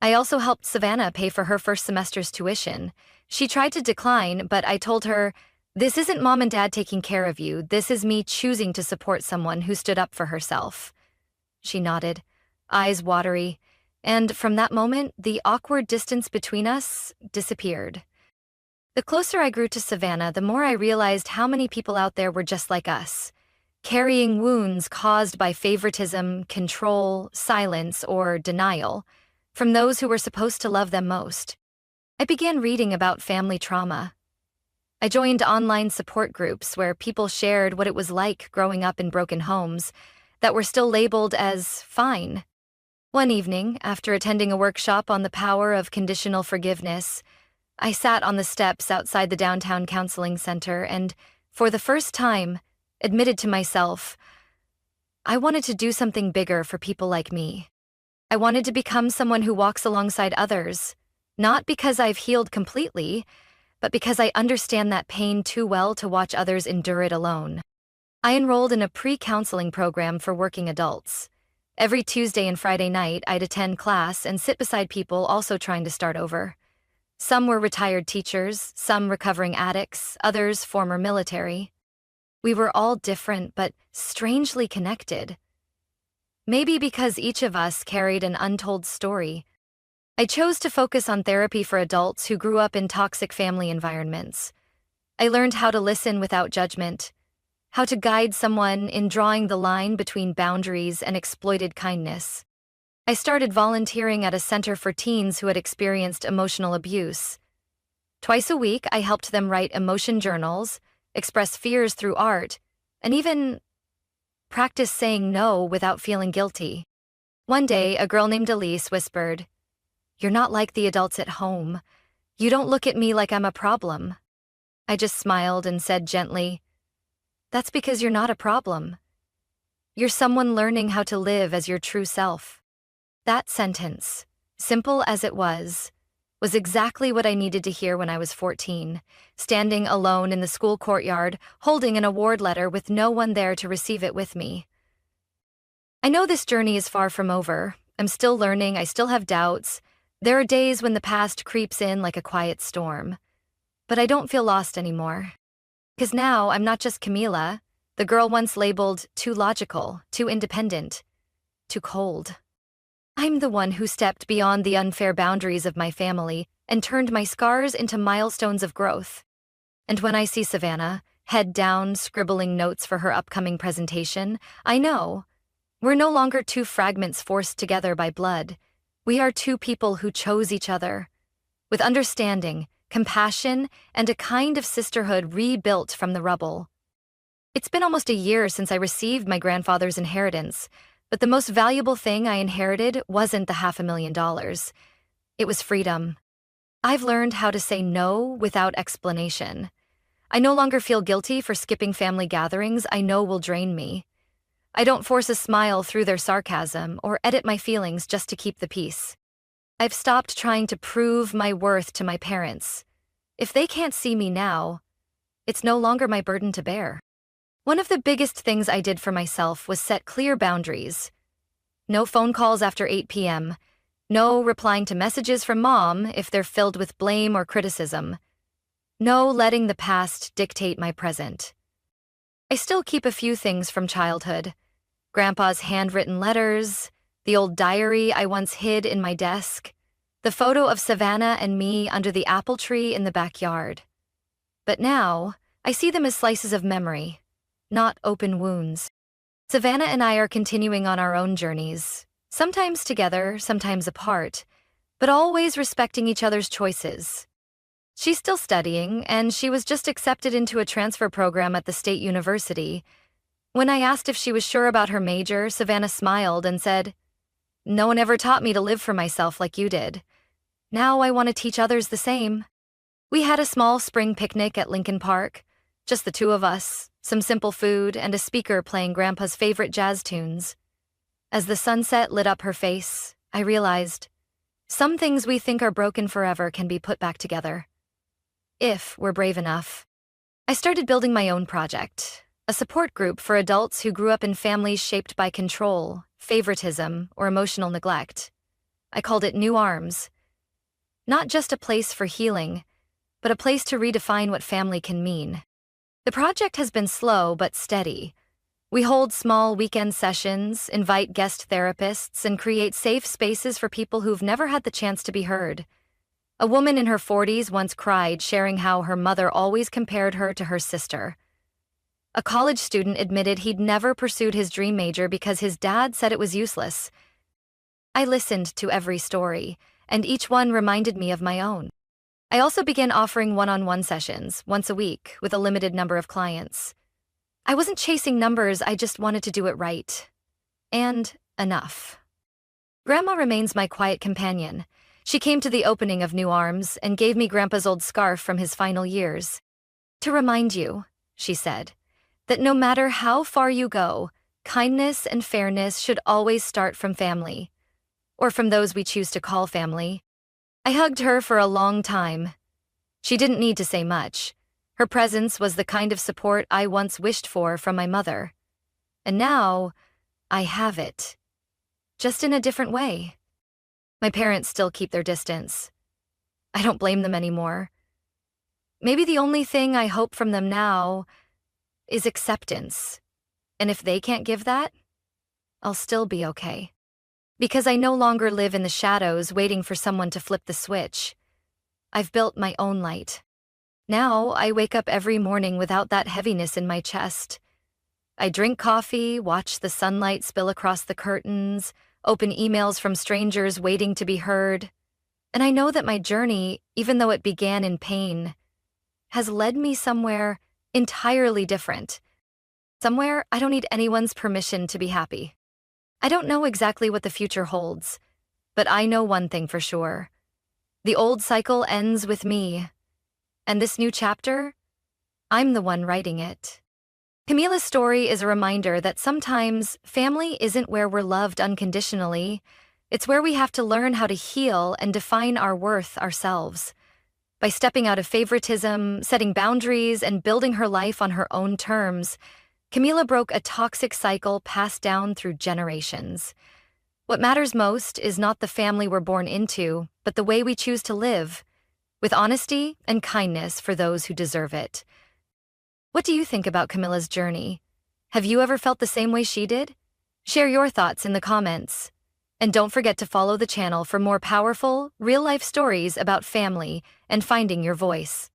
I also helped Savannah pay for her first semester's tuition. She tried to decline, but I told her, "This isn't Mom and Dad taking care of you. This is me choosing to support someone who stood up for herself." She nodded, eyes watery, and from that moment, the awkward distance between us disappeared. The closer I grew to Savannah, the more I realized how many people out there were just like us, carrying wounds caused by favoritism, control, silence, or denial, from those who were supposed to love them most. I began reading about family trauma. I joined online support groups where people shared what it was like growing up in broken homes that were still labeled as fine. One evening, after attending a workshop on the power of conditional forgiveness, I sat on the steps outside the downtown counseling center and, for the first time, admitted to myself, I wanted to do something bigger for people like me. I wanted to become someone who walks alongside others, not because I've healed completely, but because I understand that pain too well to watch others endure it alone. I enrolled in a pre-counseling program for working adults. Every Tuesday and Friday night, I'd attend class and sit beside people also trying to start over. Some were retired teachers, some recovering addicts, others former military. We were all different, but strangely connected. Maybe because each of us carried an untold story. I chose to focus on therapy for adults who grew up in toxic family environments. I learned how to listen without judgment, how to guide someone in drawing the line between boundaries and exploited kindness. I started volunteering at a center for teens who had experienced emotional abuse. Twice a week, I helped them write emotion journals, express fears through art, and even practice saying no without feeling guilty. One day, a girl named Elise whispered, "You're not like the adults at home. You don't look at me like I'm a problem." I just smiled and said gently, "That's because you're not a problem. You're someone learning how to live as your true self." That sentence, simple as it was, was exactly what I needed to hear when I was 14, standing alone in the school courtyard, holding an award letter with no one there to receive it with me. I know this journey is far from over. I'm still learning, I still have doubts. There are days when the past creeps in like a quiet storm. But I don't feel lost anymore. Because now I'm not just Camila, the girl once labeled too logical, too independent, too cold. I'm the one who stepped beyond the unfair boundaries of my family and turned my scars into milestones of growth. And when I see Savannah, head down, scribbling notes for her upcoming presentation, I know we're no longer two fragments forced together by blood. We are two people who chose each other, with understanding, compassion, and a kind of sisterhood rebuilt from the rubble. It's been almost a year since I received my grandfather's inheritance, but the most valuable thing I inherited wasn't the $500,000. It was freedom. I've learned how to say no without explanation. I no longer feel guilty for skipping family gatherings I know will drain me. I don't force a smile through their sarcasm or edit my feelings just to keep the peace. I've stopped trying to prove my worth to my parents. If they can't see me now, it's no longer my burden to bear. One of the biggest things I did for myself was set clear boundaries. No phone calls after 8 p.m., no replying to messages from mom if they're filled with blame or criticism, no letting the past dictate my present. I still keep a few things from childhood. Grandpa's handwritten letters, the old diary I once hid in my desk, the photo of Savannah and me under the apple tree in the backyard. But now, I see them as slices of memory, not open wounds. Savannah and I are continuing on our own journeys, sometimes together, sometimes apart, but always respecting each other's choices. She's still studying, and she was just accepted into a transfer program at the state university. When I asked if she was sure about her major, Savannah smiled and said, "No one ever taught me to live for myself like you did. Now I want to teach others the same." We had a small spring picnic at Lincoln Park, just the two of us, some simple food, and a speaker playing Grandpa's favorite jazz tunes. As the sunset lit up her face, I realized some things we think are broken forever can be put back together, if we're brave enough. I started building my own project, a support group for adults who grew up in families shaped by control, favoritism, or emotional neglect. I called it New Arms. Not just a place for healing, but a place to redefine what family can mean. The project has been slow but steady. We hold small weekend sessions, invite guest therapists, and create safe spaces for people who've never had the chance to be heard. A woman in her 40s once cried, sharing how her mother always compared her to her sister. A college student admitted he'd never pursued his dream major because his dad said it was useless. I listened to every story, and each one reminded me of my own. I also began offering one-on-one sessions, once a week, with a limited number of clients. I wasn't chasing numbers, I just wanted to do it right. And enough. Grandma remains my quiet companion. She came to the opening of New Arms and gave me Grandpa's old scarf from his final years. "To remind you," she said, "that no matter how far you go, kindness and fairness should always start from family, or from those we choose to call family." I hugged her for a long time. She didn't need to say much. Her presence was the kind of support I once wished for from my mother. And now, I have it. Just in a different way. My parents still keep their distance. I don't blame them anymore. Maybe the only thing I hope from them now is acceptance. And if they can't give that, I'll still be okay. Because I no longer live in the shadows waiting for someone to flip the switch. I've built my own light. Now I wake up every morning without that heaviness in my chest. I drink coffee, watch the sunlight spill across the curtains, open emails from strangers waiting to be heard. And I know that my journey, even though it began in pain, has led me somewhere entirely different. Somewhere I don't need anyone's permission to be happy. I don't know exactly what the future holds, but I know one thing for sure. The old cycle ends with me, and this new chapter, I'm the one writing it. Camila's story is a reminder that sometimes family isn't where we're loved unconditionally, It's where we have to learn how to heal and define our worth ourselves. By stepping out of favoritism, setting boundaries, and building her life on her own terms, Camila broke a toxic cycle passed down through generations. What matters most is not the family we're born into, but the way we choose to live, with honesty and kindness for those who deserve it. What do you think about Camila's journey? Have you ever felt the same way she did? Share your thoughts in the comments. And don't forget to follow the channel for more powerful, real-life stories about family and finding your voice.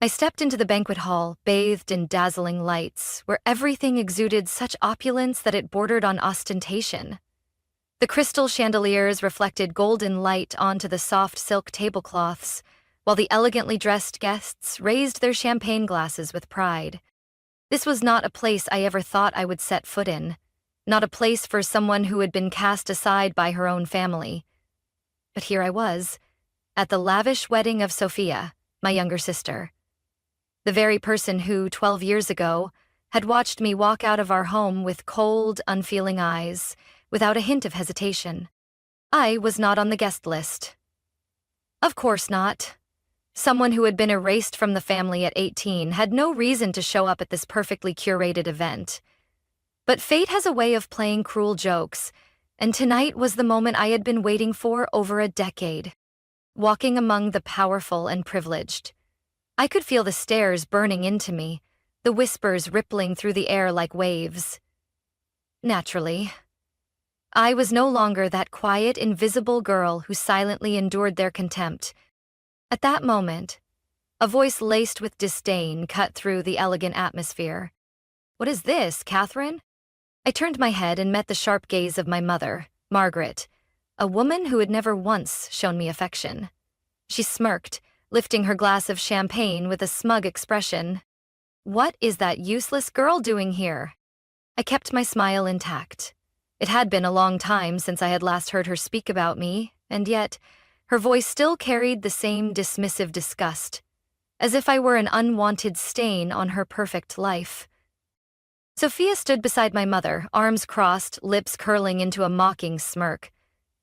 I stepped into the banquet hall, bathed in dazzling lights, where everything exuded such opulence that it bordered on ostentation. The crystal chandeliers reflected golden light onto the soft silk tablecloths, while the elegantly dressed guests raised their champagne glasses with pride. This was not a place I ever thought I would set foot in, not a place for someone who had been cast aside by her own family. But here I was, at the lavish wedding of Sophia, my younger sister. The very person who, 12 years ago, had watched me walk out of our home with cold, unfeeling eyes, without a hint of hesitation. I was not on the guest list. Of course not. Someone who had been erased from the family at 18 had no reason to show up at this perfectly curated event. But fate has a way of playing cruel jokes, and tonight was the moment I had been waiting for over a decade. Walking among the powerful and privileged, I could feel the stares burning into me, the whispers rippling through the air like waves. Naturally, I was no longer that quiet, invisible girl who silently endured their contempt. At that moment, a voice laced with disdain cut through the elegant atmosphere. "What is this, Catherine?" I turned my head and met the sharp gaze of my mother, Margaret, a woman who had never once shown me affection. She smirked, lifting her glass of champagne with a smug expression. "What is that useless girl doing here?" I kept my smile intact. It had been a long time since I had last heard her speak about me, and yet her voice still carried the same dismissive disgust, as if I were an unwanted stain on her perfect life. Sophia stood beside my mother, arms crossed, lips curling into a mocking smirk.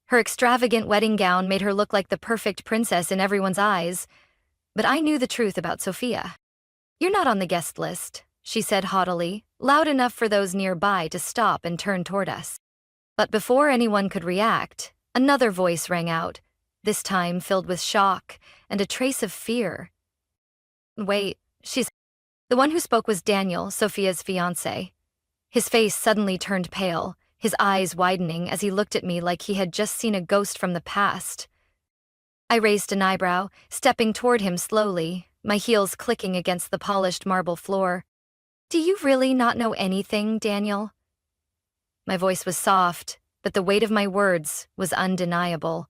Her extravagant wedding gown made her look like the perfect princess in everyone's eyes, but I knew the truth about Sophia. "You're not on the guest list," she said haughtily, loud enough for those nearby to stop and turn toward us. But before anyone could react, another voice rang out, this time filled with shock and a trace of fear. "Wait, she's..." The one who spoke was Daniel, Sophia's fiancé. His face suddenly turned pale, his eyes widening as he looked at me like he had just seen a ghost from the past. I raised an eyebrow, stepping toward him slowly, my heels clicking against the polished marble floor. "Do you really not know anything, Daniel?" My voice was soft, but the weight of my words was undeniable.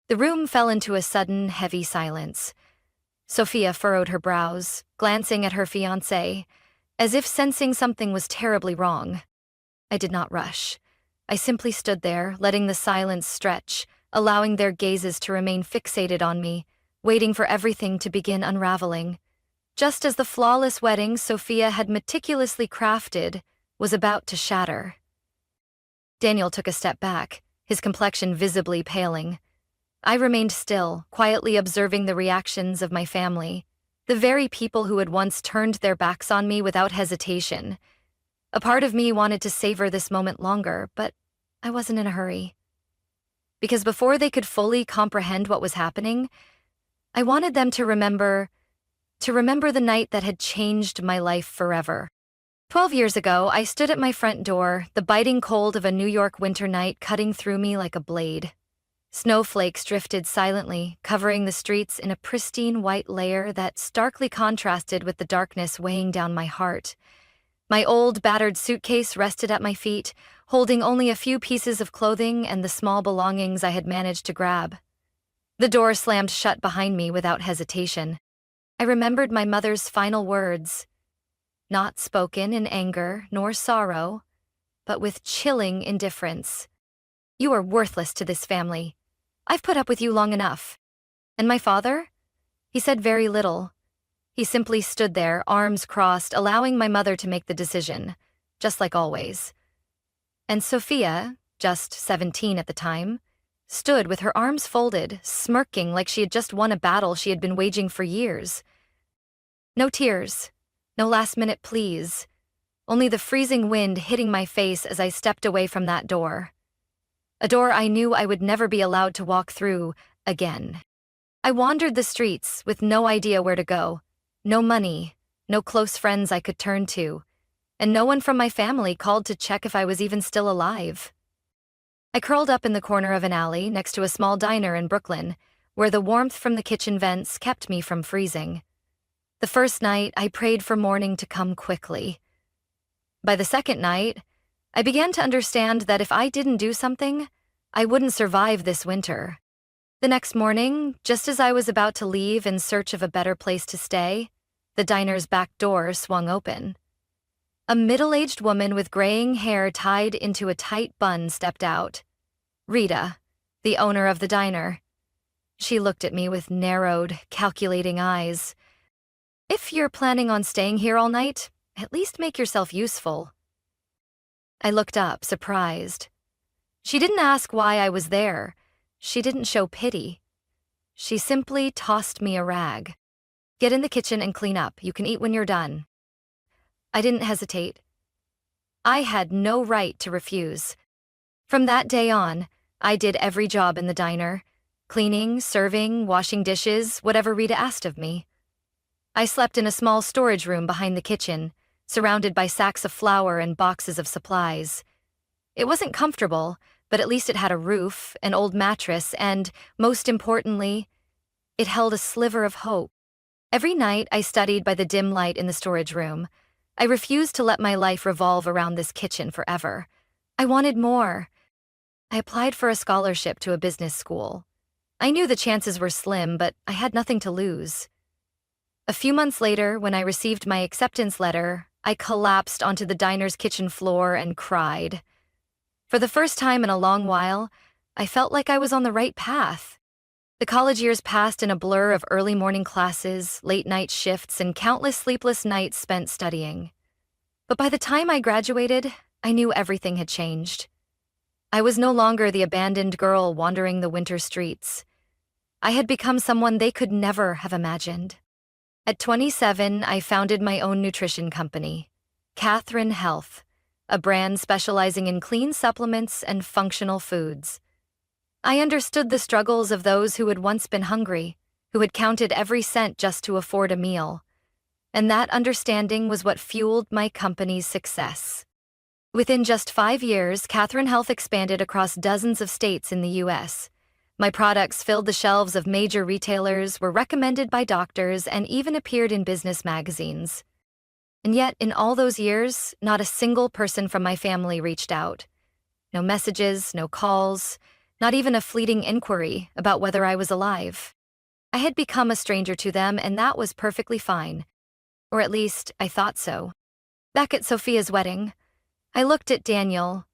The room fell into a sudden, heavy silence. Sophia furrowed her brows, glancing at her fiancé, as if sensing something was terribly wrong. I did not rush. I simply stood there, letting the silence stretch, allowing their gazes to remain fixated on me, waiting for everything to begin unraveling. Just as the flawless wedding Sophia had meticulously crafted was about to shatter. Daniel took a step back, his complexion visibly paling. I remained still, quietly observing the reactions of my family, the very people who had once turned their backs on me without hesitation. A part of me wanted to savor this moment longer, but I wasn't in a hurry. Because before they could fully comprehend what was happening, I wanted them to remember the night that had changed my life forever. 12 years ago, I stood at my front door, the biting cold of a New York winter night cutting through me like a blade. Snowflakes drifted silently, covering the streets in a pristine white layer that starkly contrasted with the darkness weighing down my heart. My old, battered suitcase rested at my feet, holding only a few pieces of clothing and the small belongings I had managed to grab. The door slammed shut behind me without hesitation. I remembered my mother's final words, not spoken in anger nor sorrow, but with chilling indifference. "You are worthless to this family. I've put up with you long enough." And my father? He said very little. He simply stood there, arms crossed, allowing my mother to make the decision, just like always. And Sophia, just 17 at the time, stood with her arms folded, smirking like she had just won a battle she had been waging for years. No tears, no last-minute pleas, only the freezing wind hitting my face as I stepped away from that door. A door I knew I would never be allowed to walk through again. I wandered the streets with no idea where to go, no money, no close friends I could turn to, and no one from my family called to check if I was even still alive. I curled up in the corner of an alley next to a small diner in Brooklyn, where the warmth from the kitchen vents kept me from freezing. The first night, I prayed for morning to come quickly. By the second night, I began to understand that if I didn't do something, I wouldn't survive this winter. The next morning, just as I was about to leave in search of a better place to stay, the diner's back door swung open. A middle-aged woman with graying hair tied into a tight bun stepped out. Rita, the owner of the diner. She looked at me with narrowed, calculating eyes. "If you're planning on staying here all night, at least make yourself useful." I looked up, surprised. She didn't ask why I was there. She didn't show pity. She simply tossed me a rag. "Get in the kitchen and clean up. You can eat when you're done." I didn't hesitate. I had no right to refuse. From that day on, I did every job in the diner: cleaning, serving, washing dishes, whatever Rita asked of me. I slept in a small storage room behind the kitchen, surrounded by sacks of flour and boxes of supplies. It wasn't comfortable, but at least it had a roof, an old mattress, and, most importantly, it held a sliver of hope. Every night I studied by the dim light in the storage room. I refused to let my life revolve around this kitchen forever. I wanted more. I applied for a scholarship to a business school. I knew the chances were slim, but I had nothing to lose. A few months later, when I received my acceptance letter, I collapsed onto the diner's kitchen floor and cried. For the first time in a long while, I felt like I was on the right path. The college years passed in a blur of early morning classes, late-night shifts, and countless sleepless nights spent studying. But by the time I graduated, I knew everything had changed. I was no longer the abandoned girl wandering the winter streets. I had become someone they could never have imagined. At 27, I founded my own nutrition company, Catherine Health, a brand specializing in clean supplements and functional foods. I understood the struggles of those who had once been hungry, who had counted every cent just to afford a meal. And that understanding was what fueled my company's success. Within just 5 years, Catherine Health expanded across dozens of states in the U.S. My products filled the shelves of major retailers, were recommended by doctors, and even appeared in business magazines. And yet, in all those years, not a single person from my family reached out. No messages, no calls, not even a fleeting inquiry about whether I was alive. I had become a stranger to them, and that was perfectly fine. Or at least, I thought so. Back at Sophia's wedding, I looked at Daniel,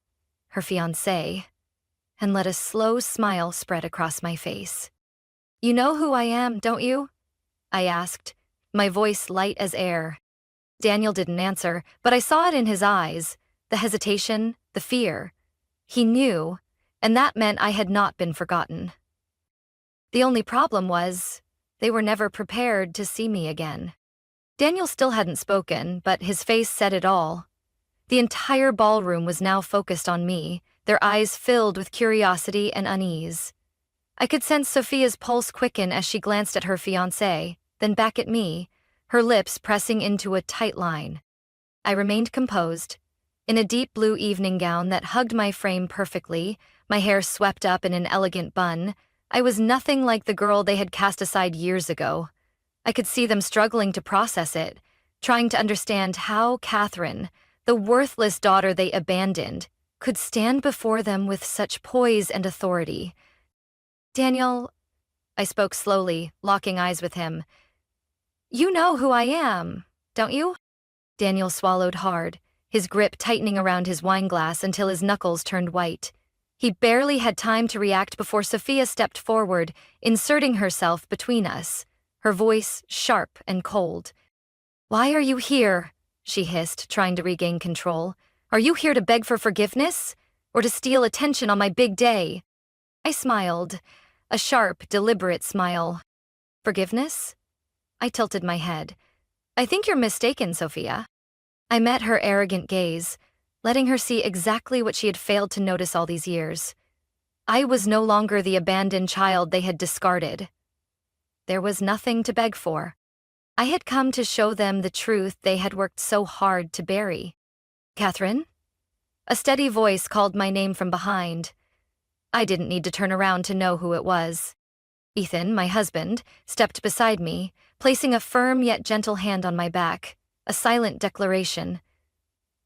her fiancé, and let a slow smile spread across my face. "You know who I am, don't you?" I asked, my voice light as air. Daniel didn't answer, but I saw it in his eyes, the hesitation, the fear. He knew, and that meant I had not been forgotten. The only problem was, they were never prepared to see me again. Daniel still hadn't spoken, but his face said it all. The entire ballroom was now focused on me, their eyes filled with curiosity and unease. I could sense Sophia's pulse quicken as she glanced at her fiancé, then back at me, her lips pressing into a tight line. I remained composed, in a deep blue evening gown that hugged my frame perfectly, my hair swept up in an elegant bun. I was nothing like the girl they had cast aside years ago. I could see them struggling to process it, trying to understand how Catherine, the worthless daughter they abandoned, could stand before them with such poise and authority. "Daniel," I spoke slowly, locking eyes with him. "You know who I am, don't you?" Daniel swallowed hard, his grip tightening around his wineglass until his knuckles turned white. He barely had time to react before Sophia stepped forward, inserting herself between us, her voice sharp and cold. "Why are you here?" she hissed, trying to regain control. "Are you here to beg for forgiveness? Or to steal attention on my big day?" I smiled, a sharp, deliberate smile. "Forgiveness?" I tilted my head. "I think you're mistaken, Sophia." I met her arrogant gaze, letting her see exactly what she had failed to notice all these years. I was no longer the abandoned child they had discarded. There was nothing to beg for. I had come to show them the truth they had worked so hard to bury. "Catherine?" A steady voice called my name from behind. I didn't need to turn around to know who it was. Ethan, my husband, stepped beside me, placing a firm yet gentle hand on my back, a silent declaration.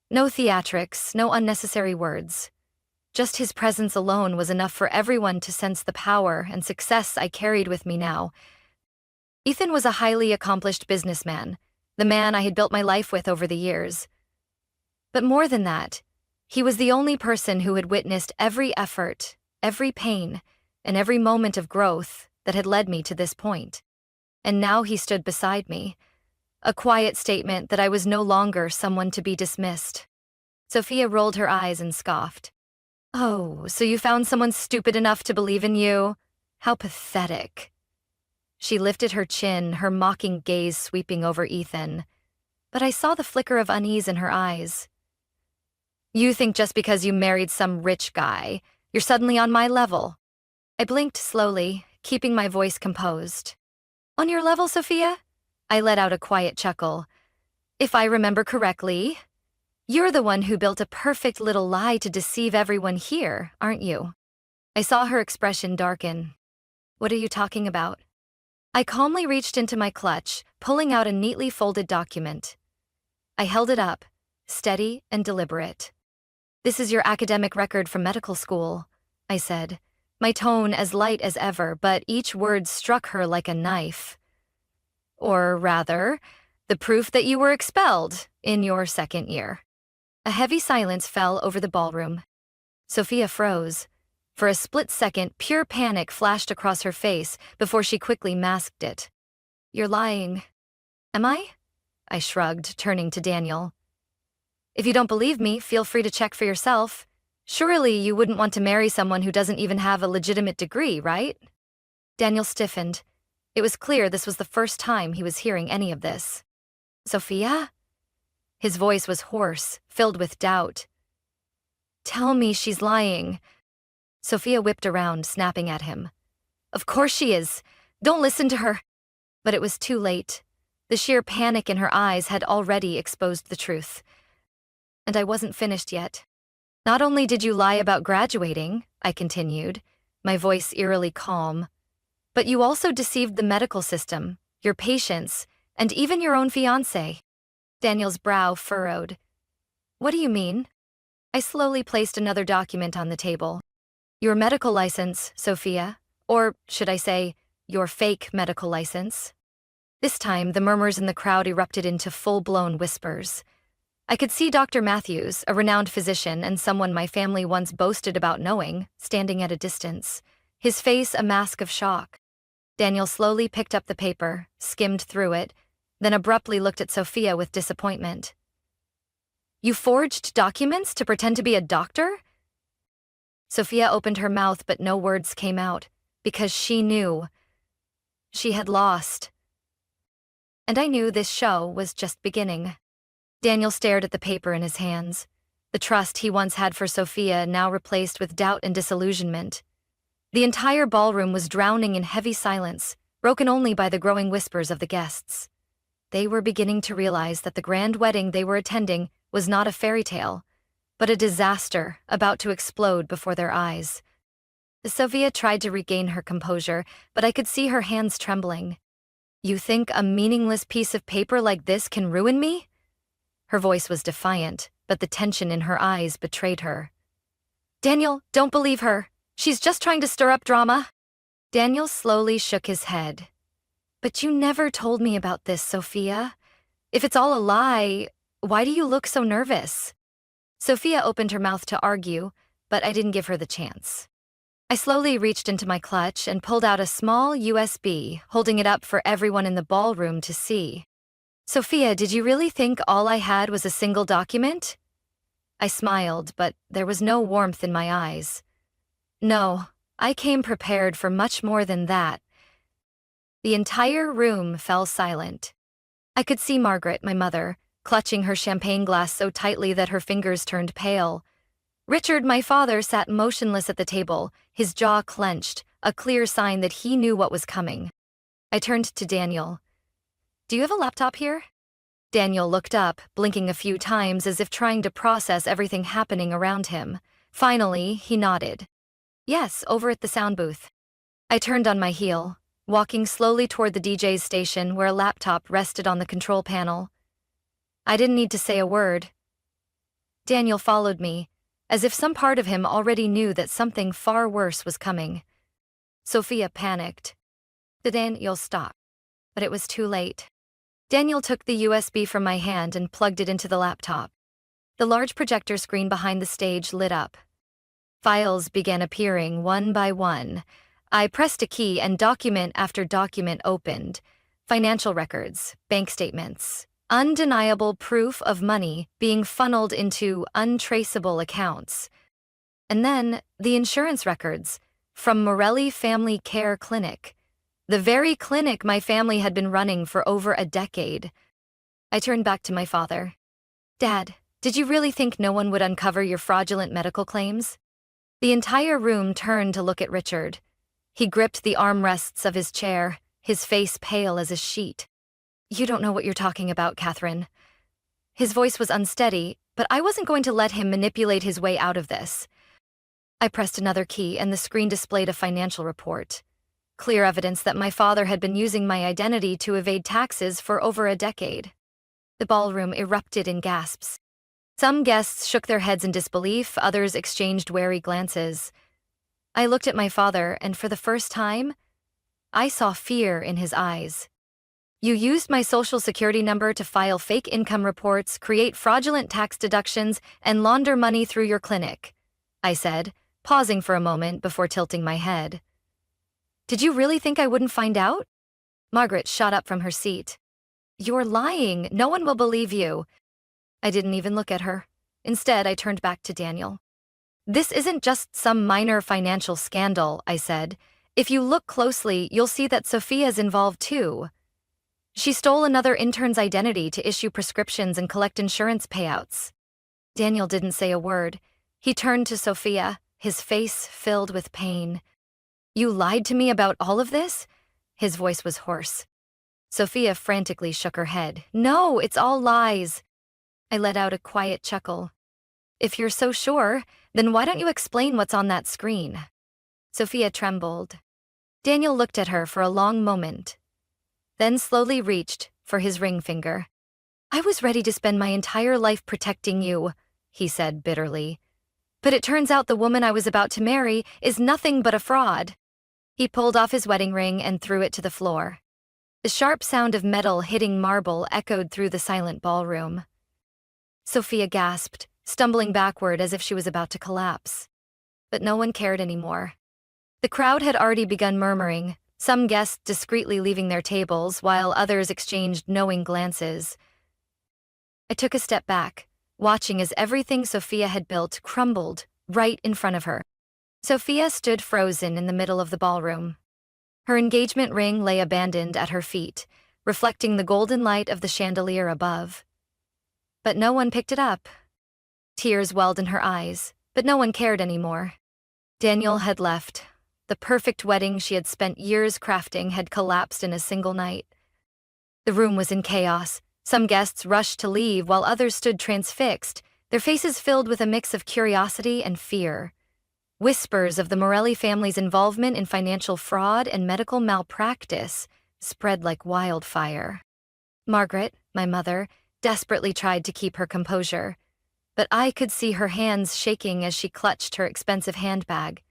No theatrics, no unnecessary words. Just his presence alone was enough for everyone to sense the power and success I carried with me now. Ethan was a highly accomplished businessman, the man I had built my life with over the years. But more than that, he was the only person who had witnessed every effort, every pain, and every moment of growth that had led me to this point. And now he stood beside me, a quiet statement that I was no longer someone to be dismissed. Sophia rolled her eyes and scoffed. "Oh, so you found someone stupid enough to believe in you? How pathetic." She lifted her chin, her mocking gaze sweeping over Ethan. But I saw the flicker of unease in her eyes. "You think just because you married some rich guy, you're suddenly on my level." I blinked slowly, keeping my voice composed. "On your level, Sophia?" I let out a quiet chuckle. "If I remember correctly, you're the one who built a perfect little lie to deceive everyone here, aren't you?" I saw her expression darken. "What are you talking about?" I calmly reached into my clutch, pulling out a neatly folded document. I held it up, steady and deliberate. "This is your academic record from medical school," I said, my tone as light as ever, but each word struck her like a knife. "Or rather, the proof that you were expelled in your second year." A heavy silence fell over the ballroom. Sophia froze. For a split second, pure panic flashed across her face before she quickly masked it. "You're lying." "Am I?" I shrugged, turning to Daniel. "If you don't believe me, feel free to check for yourself. Surely you wouldn't want to marry someone who doesn't even have a legitimate degree, right?" Daniel stiffened. It was clear this was the first time he was hearing any of this. "Sophia?" His voice was hoarse, filled with doubt. "Tell me she's lying." Sophia whipped around, snapping at him. "Of course she is. Don't listen to her." But it was too late. The sheer panic in her eyes had already exposed the truth. And I wasn't finished yet. "Not only did you lie about graduating," I continued, my voice eerily calm, "but you also deceived the medical system, your patients, and even your own fiancé." Daniel's brow furrowed. "What do you mean?" I slowly placed another document on the table. "Your medical license, Sophia. Or, should I say, your fake medical license." This time, the murmurs in the crowd erupted into full-blown whispers. I could see Dr. Matthews, a renowned physician and someone my family once boasted about knowing, standing at a distance, his face a mask of shock. Daniel slowly picked up the paper, skimmed through it, then abruptly looked at Sophia with disappointment. "You forged documents to pretend to be a doctor?" Sophia opened her mouth, but no words came out, because she knew. She had lost. And I knew this show was just beginning. Daniel stared at the paper in his hands, the trust he once had for Sophia now replaced with doubt and disillusionment. The entire ballroom was drowning in heavy silence, broken only by the growing whispers of the guests. They were beginning to realize that the grand wedding they were attending was not a fairy tale, but a disaster about to explode before their eyes. Sophia tried to regain her composure, but I could see her hands trembling. "You think a meaningless piece of paper like this can ruin me?" Her voice was defiant, but the tension in her eyes betrayed her. "Daniel, don't believe her. She's just trying to stir up drama." Daniel slowly shook his head. "But you never told me about this, Sophia. If it's all a lie, why do you look so nervous?" Sophia opened her mouth to argue, but I didn't give her the chance. I slowly reached into my clutch and pulled out a small USB, holding it up for everyone in the ballroom to see. Sophia, did you really think all I had was a single document? I smiled, but there was no warmth in my eyes. No, I came prepared for much more than that. The entire room fell silent. I could see Margaret, my mother, clutching her champagne glass so tightly that her fingers turned pale. Richard, my father, sat motionless at the table, his jaw clenched, a clear sign that he knew what was coming. I turned to Daniel. Do you have a laptop here? Daniel looked up, blinking a few times as if trying to process everything happening around him. Finally, he nodded. Yes, over at the sound booth. I turned on my heel, walking slowly toward the DJ's station where a laptop rested on the control panel. I didn't need to say a word. Daniel followed me, as if some part of him already knew that something far worse was coming. Sophia panicked. Daniel stopped. But it was too late. Daniel took the USB from my hand and plugged it into the laptop. The large projector screen behind the stage lit up. Files began appearing one by one. I pressed a key and document after document opened. Financial records, bank statements, undeniable proof of money being funneled into untraceable accounts. And then the insurance records from Morelli Family Care Clinic, the very clinic my family had been running for over a decade. I turned back to my father. Dad, did you really think no one would uncover your fraudulent medical claims? The entire room turned to look at Richard. He gripped the armrests of his chair, his face pale as a sheet. You don't know what you're talking about, Catherine. His voice was unsteady, but I wasn't going to let him manipulate his way out of this. I pressed another key and the screen displayed a financial report. Clear evidence that my father had been using my identity to evade taxes for over a decade. The ballroom erupted in gasps. Some guests shook their heads in disbelief, others exchanged wary glances. I looked at my father, and for the first time, I saw fear in his eyes. You used my social security number to file fake income reports, create fraudulent tax deductions, and launder money through your clinic, I said, pausing for a moment before tilting my head. Did you really think I wouldn't find out? Margaret shot up from her seat. You're lying. No one will believe you. I didn't even look at her. Instead, I turned back to Daniel. This isn't just some minor financial scandal, I said. If you look closely, you'll see that Sophia's involved too. She stole another intern's identity to issue prescriptions and collect insurance payouts. Daniel didn't say a word. He turned to Sophia, his face filled with pain. You lied to me about all of this? His voice was hoarse. Sophia frantically shook her head. No, it's all lies. I let out a quiet chuckle. If you're so sure, then why don't you explain what's on that screen? Sophia trembled. Daniel looked at her for a long moment, then slowly reached for his ring finger. I was ready to spend my entire life protecting you, he said bitterly. But it turns out the woman I was about to marry is nothing but a fraud. He pulled off his wedding ring and threw it to the floor. The sharp sound of metal hitting marble echoed through the silent ballroom. Sophia gasped, stumbling backward as if she was about to collapse. But no one cared anymore. The crowd had already begun murmuring, some guests discreetly leaving their tables while others exchanged knowing glances. I took a step back, watching as everything Sophia had built crumbled right in front of her. Sophia stood frozen in the middle of the ballroom. Her engagement ring lay abandoned at her feet, reflecting the golden light of the chandelier above. But no one picked it up. Tears welled in her eyes, but no one cared anymore. Daniel had left. The perfect wedding she had spent years crafting had collapsed in a single night. The room was in chaos. Some guests rushed to leave while others stood transfixed, their faces filled with a mix of curiosity and fear. Whispers of the Morelli family's involvement in financial fraud and medical malpractice spread like wildfire. Margaret, my mother, desperately tried to keep her composure, but I could see her hands shaking as she clutched her expensive handbag,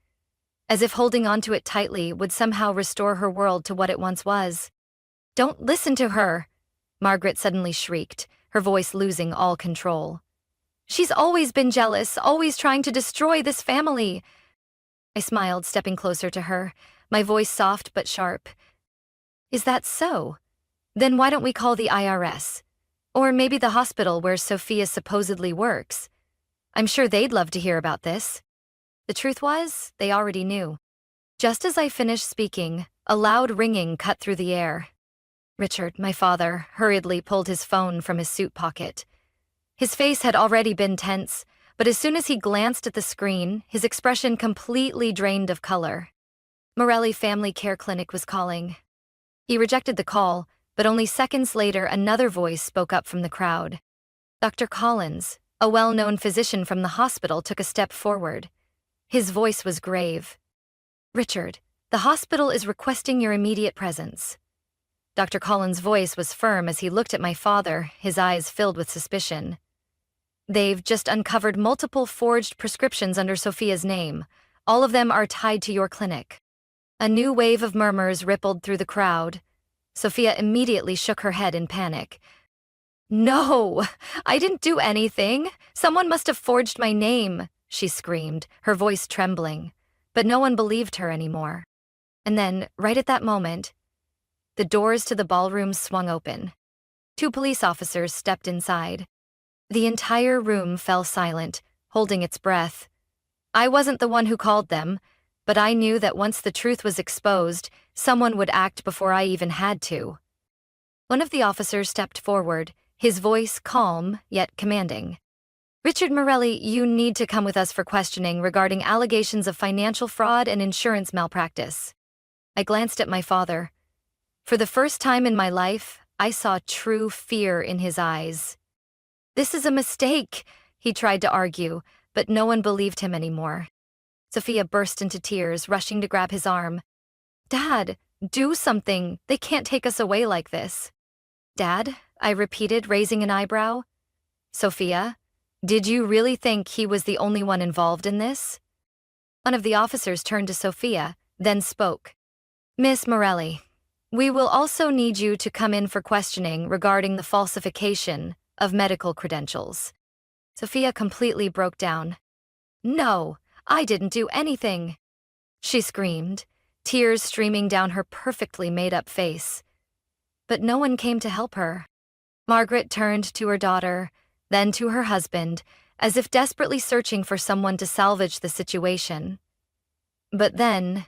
as if holding onto it tightly would somehow restore her world to what it once was. Don't listen to her, Margaret suddenly shrieked, her voice losing all control. She's always been jealous, always trying to destroy this family. I smiled, stepping closer to her, my voice soft but sharp. Is that so? Then why don't we call the IRS? Or maybe the hospital where Sophia supposedly works. I'm sure they'd love to hear about this. The truth was, they already knew. Just as I finished speaking, a loud ringing cut through the air. Richard, my father, hurriedly pulled his phone from his suit pocket. His face had already been tense, but as soon as he glanced at the screen, his expression completely drained of color. Morelli Family Care Clinic was calling. He rejected the call, but only seconds later another voice spoke up from the crowd. Dr. Collins, a well-known physician from the hospital, took a step forward. His voice was grave. Richard, the hospital is requesting your immediate presence. Dr. Collins' voice was firm as he looked at my father, his eyes filled with suspicion. They've just uncovered multiple forged prescriptions under Sophia's name. All of them are tied to your clinic. A new wave of murmurs rippled through the crowd. Sophia immediately shook her head in panic. No, I didn't do anything. Someone must have forged my name, she screamed, her voice trembling. But no one believed her anymore. And then, right at that moment, the doors to the ballroom swung open. 2 police officers stepped inside. The entire room fell silent, holding its breath. I wasn't the one who called them, but I knew that once the truth was exposed, someone would act before I even had to. One of the officers stepped forward, his voice calm yet commanding. Richard Morelli, you need to come with us for questioning regarding allegations of financial fraud and insurance malpractice. I glanced at my father. For the first time in my life, I saw true fear in his eyes. This is a mistake, he tried to argue, but no one believed him anymore. Sophia burst into tears, rushing to grab his arm. Dad, do something. They can't take us away like this. Dad, I repeated, raising an eyebrow. Sophia, did you really think he was the only one involved in this? One of the officers turned to Sophia, then spoke. Miss Morelli, we will also need you to come in for questioning regarding the falsification of medical credentials. Sophia completely broke down. No, I didn't do anything, she screamed, tears streaming down her perfectly made-up face. But no one came to help her. Margaret turned to her daughter, then to her husband, as if desperately searching for someone to salvage the situation. But then,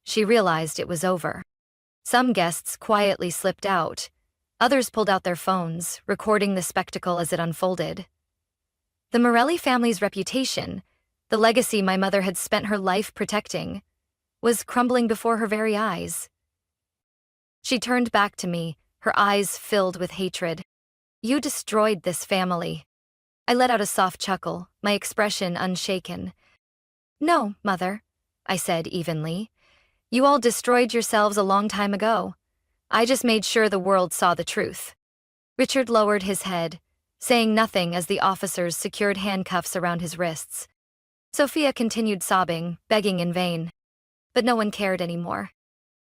she realized it was over. Some guests quietly slipped out. Others pulled out their phones, recording the spectacle as it unfolded. The Morelli family's reputation, the legacy my mother had spent her life protecting, was crumbling before her very eyes. She turned back to me, her eyes filled with hatred. You destroyed this family. I let out a soft chuckle, my expression unshaken. No, Mother, I said evenly. You all destroyed yourselves a long time ago. I just made sure the world saw the truth. Richard lowered his head, saying nothing as the officers secured handcuffs around his wrists. Sophia continued sobbing, begging in vain. But no one cared anymore.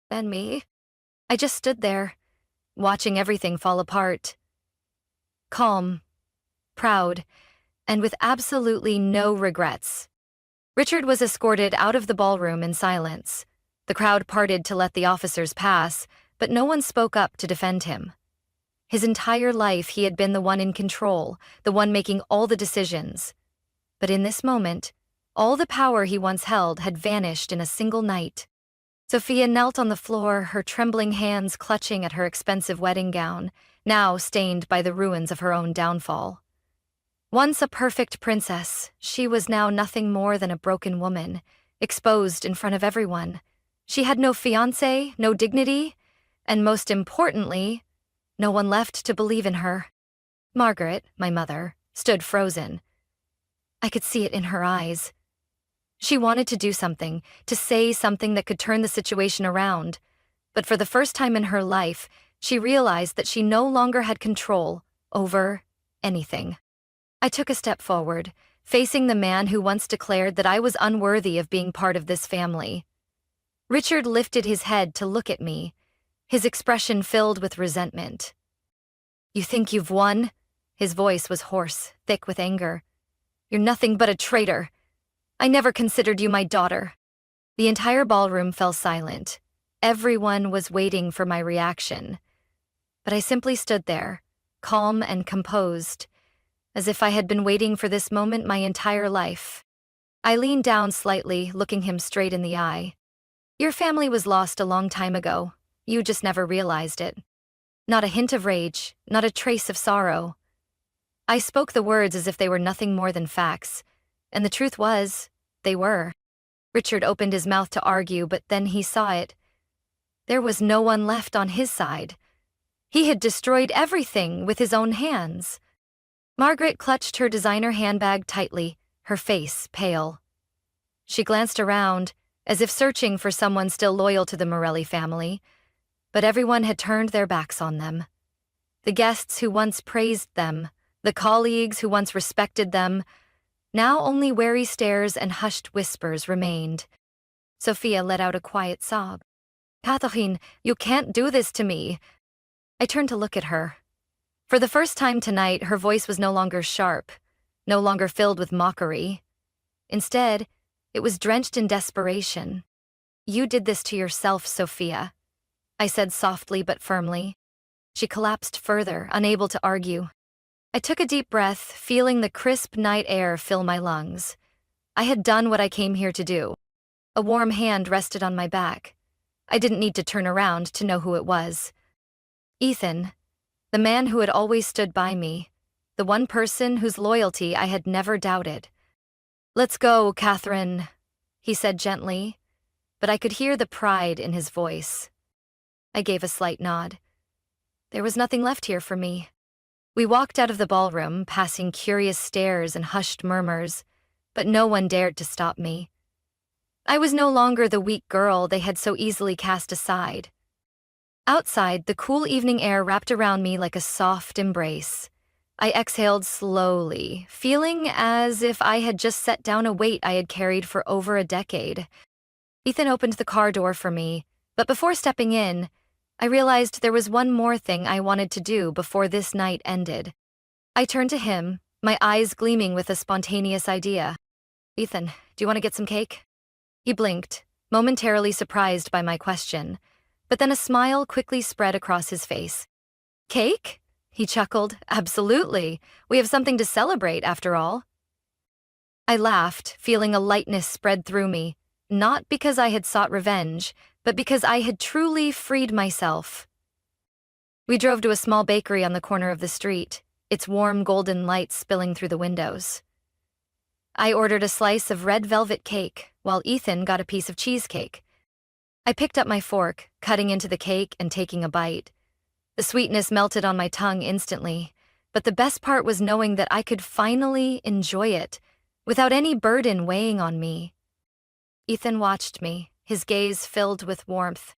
And me? I just stood there, watching everything fall apart. Calm, proud, and with absolutely no regrets. Richard was escorted out of the ballroom in silence. The crowd parted to let the officers pass, but no one spoke up to defend him. His entire life he had been the one in control, the one making all the decisions. But in this moment, all the power he once held had vanished in a single night. Sophia knelt on the floor, her trembling hands clutching at her expensive wedding gown, now stained by the ruins of her own downfall. Once a perfect princess, she was now nothing more than a broken woman, exposed in front of everyone. She had no fiancé, no dignity, and most importantly, no one left to believe in her. Margaret, my mother, stood frozen. I could see it in her eyes. She wanted to do something, to say something that could turn the situation around. But for the first time in her life, she realized that she no longer had control over anything. I took a step forward, facing the man who once declared that I was unworthy of being part of this family. Richard lifted his head to look at me, his expression filled with resentment. You think you've won? His voice was hoarse, thick with anger. You're nothing but a traitor. I never considered you my daughter. The entire ballroom fell silent. Everyone was waiting for my reaction. But I simply stood there, calm and composed, as if I had been waiting for this moment my entire life. I leaned down slightly, looking him straight in the eye. Your family was lost a long time ago. You just never realized it. Not a hint of rage, not a trace of sorrow. I spoke the words as if they were nothing more than facts, and the truth was, they were. Richard opened his mouth to argue, but then he saw it. There was no one left on his side. He had destroyed everything with his own hands. Margaret clutched her designer handbag tightly, her face pale. She glanced around, as if searching for someone still loyal to the Morelli family, but everyone had turned their backs on them. The guests who once praised them, the colleagues who once respected them, now only wary stares and hushed whispers remained. Sophia let out a quiet sob. Catherine, you can't do this to me. I turned to look at her. For the first time tonight, her voice was no longer sharp, no longer filled with mockery. Instead, it was drenched in desperation. You did this to yourself, Sophia, I said softly but firmly. She collapsed further, unable to argue. I took a deep breath, feeling the crisp night air fill my lungs. I had done what I came here to do. A warm hand rested on my back. I didn't need to turn around to know who it was. Ethan, the man who had always stood by me, the one person whose loyalty I had never doubted. Let's go, Catherine, he said gently, but I could hear the pride in his voice. I gave a slight nod. There was nothing left here for me. We walked out of the ballroom, passing curious stares and hushed murmurs, but no one dared to stop me. I was no longer the weak girl they had so easily cast aside. Outside, the cool evening air wrapped around me like a soft embrace. I exhaled slowly, feeling as if I had just set down a weight I had carried for over a decade. Ethan opened the car door for me, but before stepping in, I realized there was one more thing I wanted to do before this night ended. I turned to him, my eyes gleaming with a spontaneous idea. Ethan, do you want to get some cake? He blinked, momentarily surprised by my question, but then a smile quickly spread across his face. Cake? He chuckled. Absolutely. We have something to celebrate, after all. I laughed, feeling a lightness spread through me, not because I had sought revenge, but because I had truly freed myself. We drove to a small bakery on the corner of the street, its warm golden light spilling through the windows. I ordered a slice of red velvet cake, while Ethan got a piece of cheesecake. I picked up my fork, cutting into the cake and taking a bite. The sweetness melted on my tongue instantly, but the best part was knowing that I could finally enjoy it, without any burden weighing on me. Ethan watched me, his gaze filled with warmth.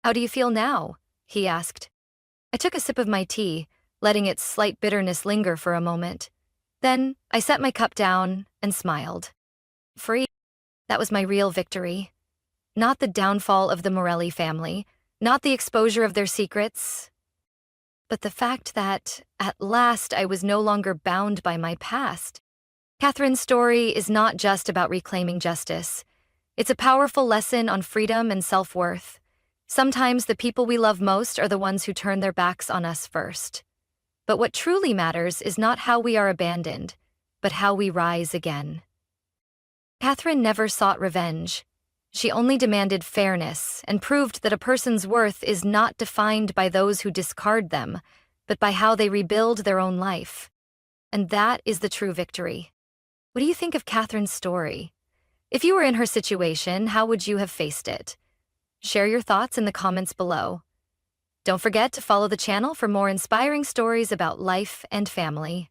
How do you feel now? He asked. I took a sip of my tea, letting its slight bitterness linger for a moment. Then I set my cup down and smiled. Free. That was my real victory. Not the downfall of the Morelli family, not the exposure of their secrets, but the fact that, at last, I was no longer bound by my past. Catherine's story is not just about reclaiming justice. It's a powerful lesson on freedom and self-worth. Sometimes the people we love most are the ones who turn their backs on us first. But what truly matters is not how we are abandoned, but how we rise again. Catherine never sought revenge. She only demanded fairness and proved that a person's worth is not defined by those who discard them, but by how they rebuild their own life. And that is the true victory. What do you think of Catherine's story? If you were in her situation, how would you have faced it? Share your thoughts in the comments below. Don't forget to follow the channel for more inspiring stories about life and family.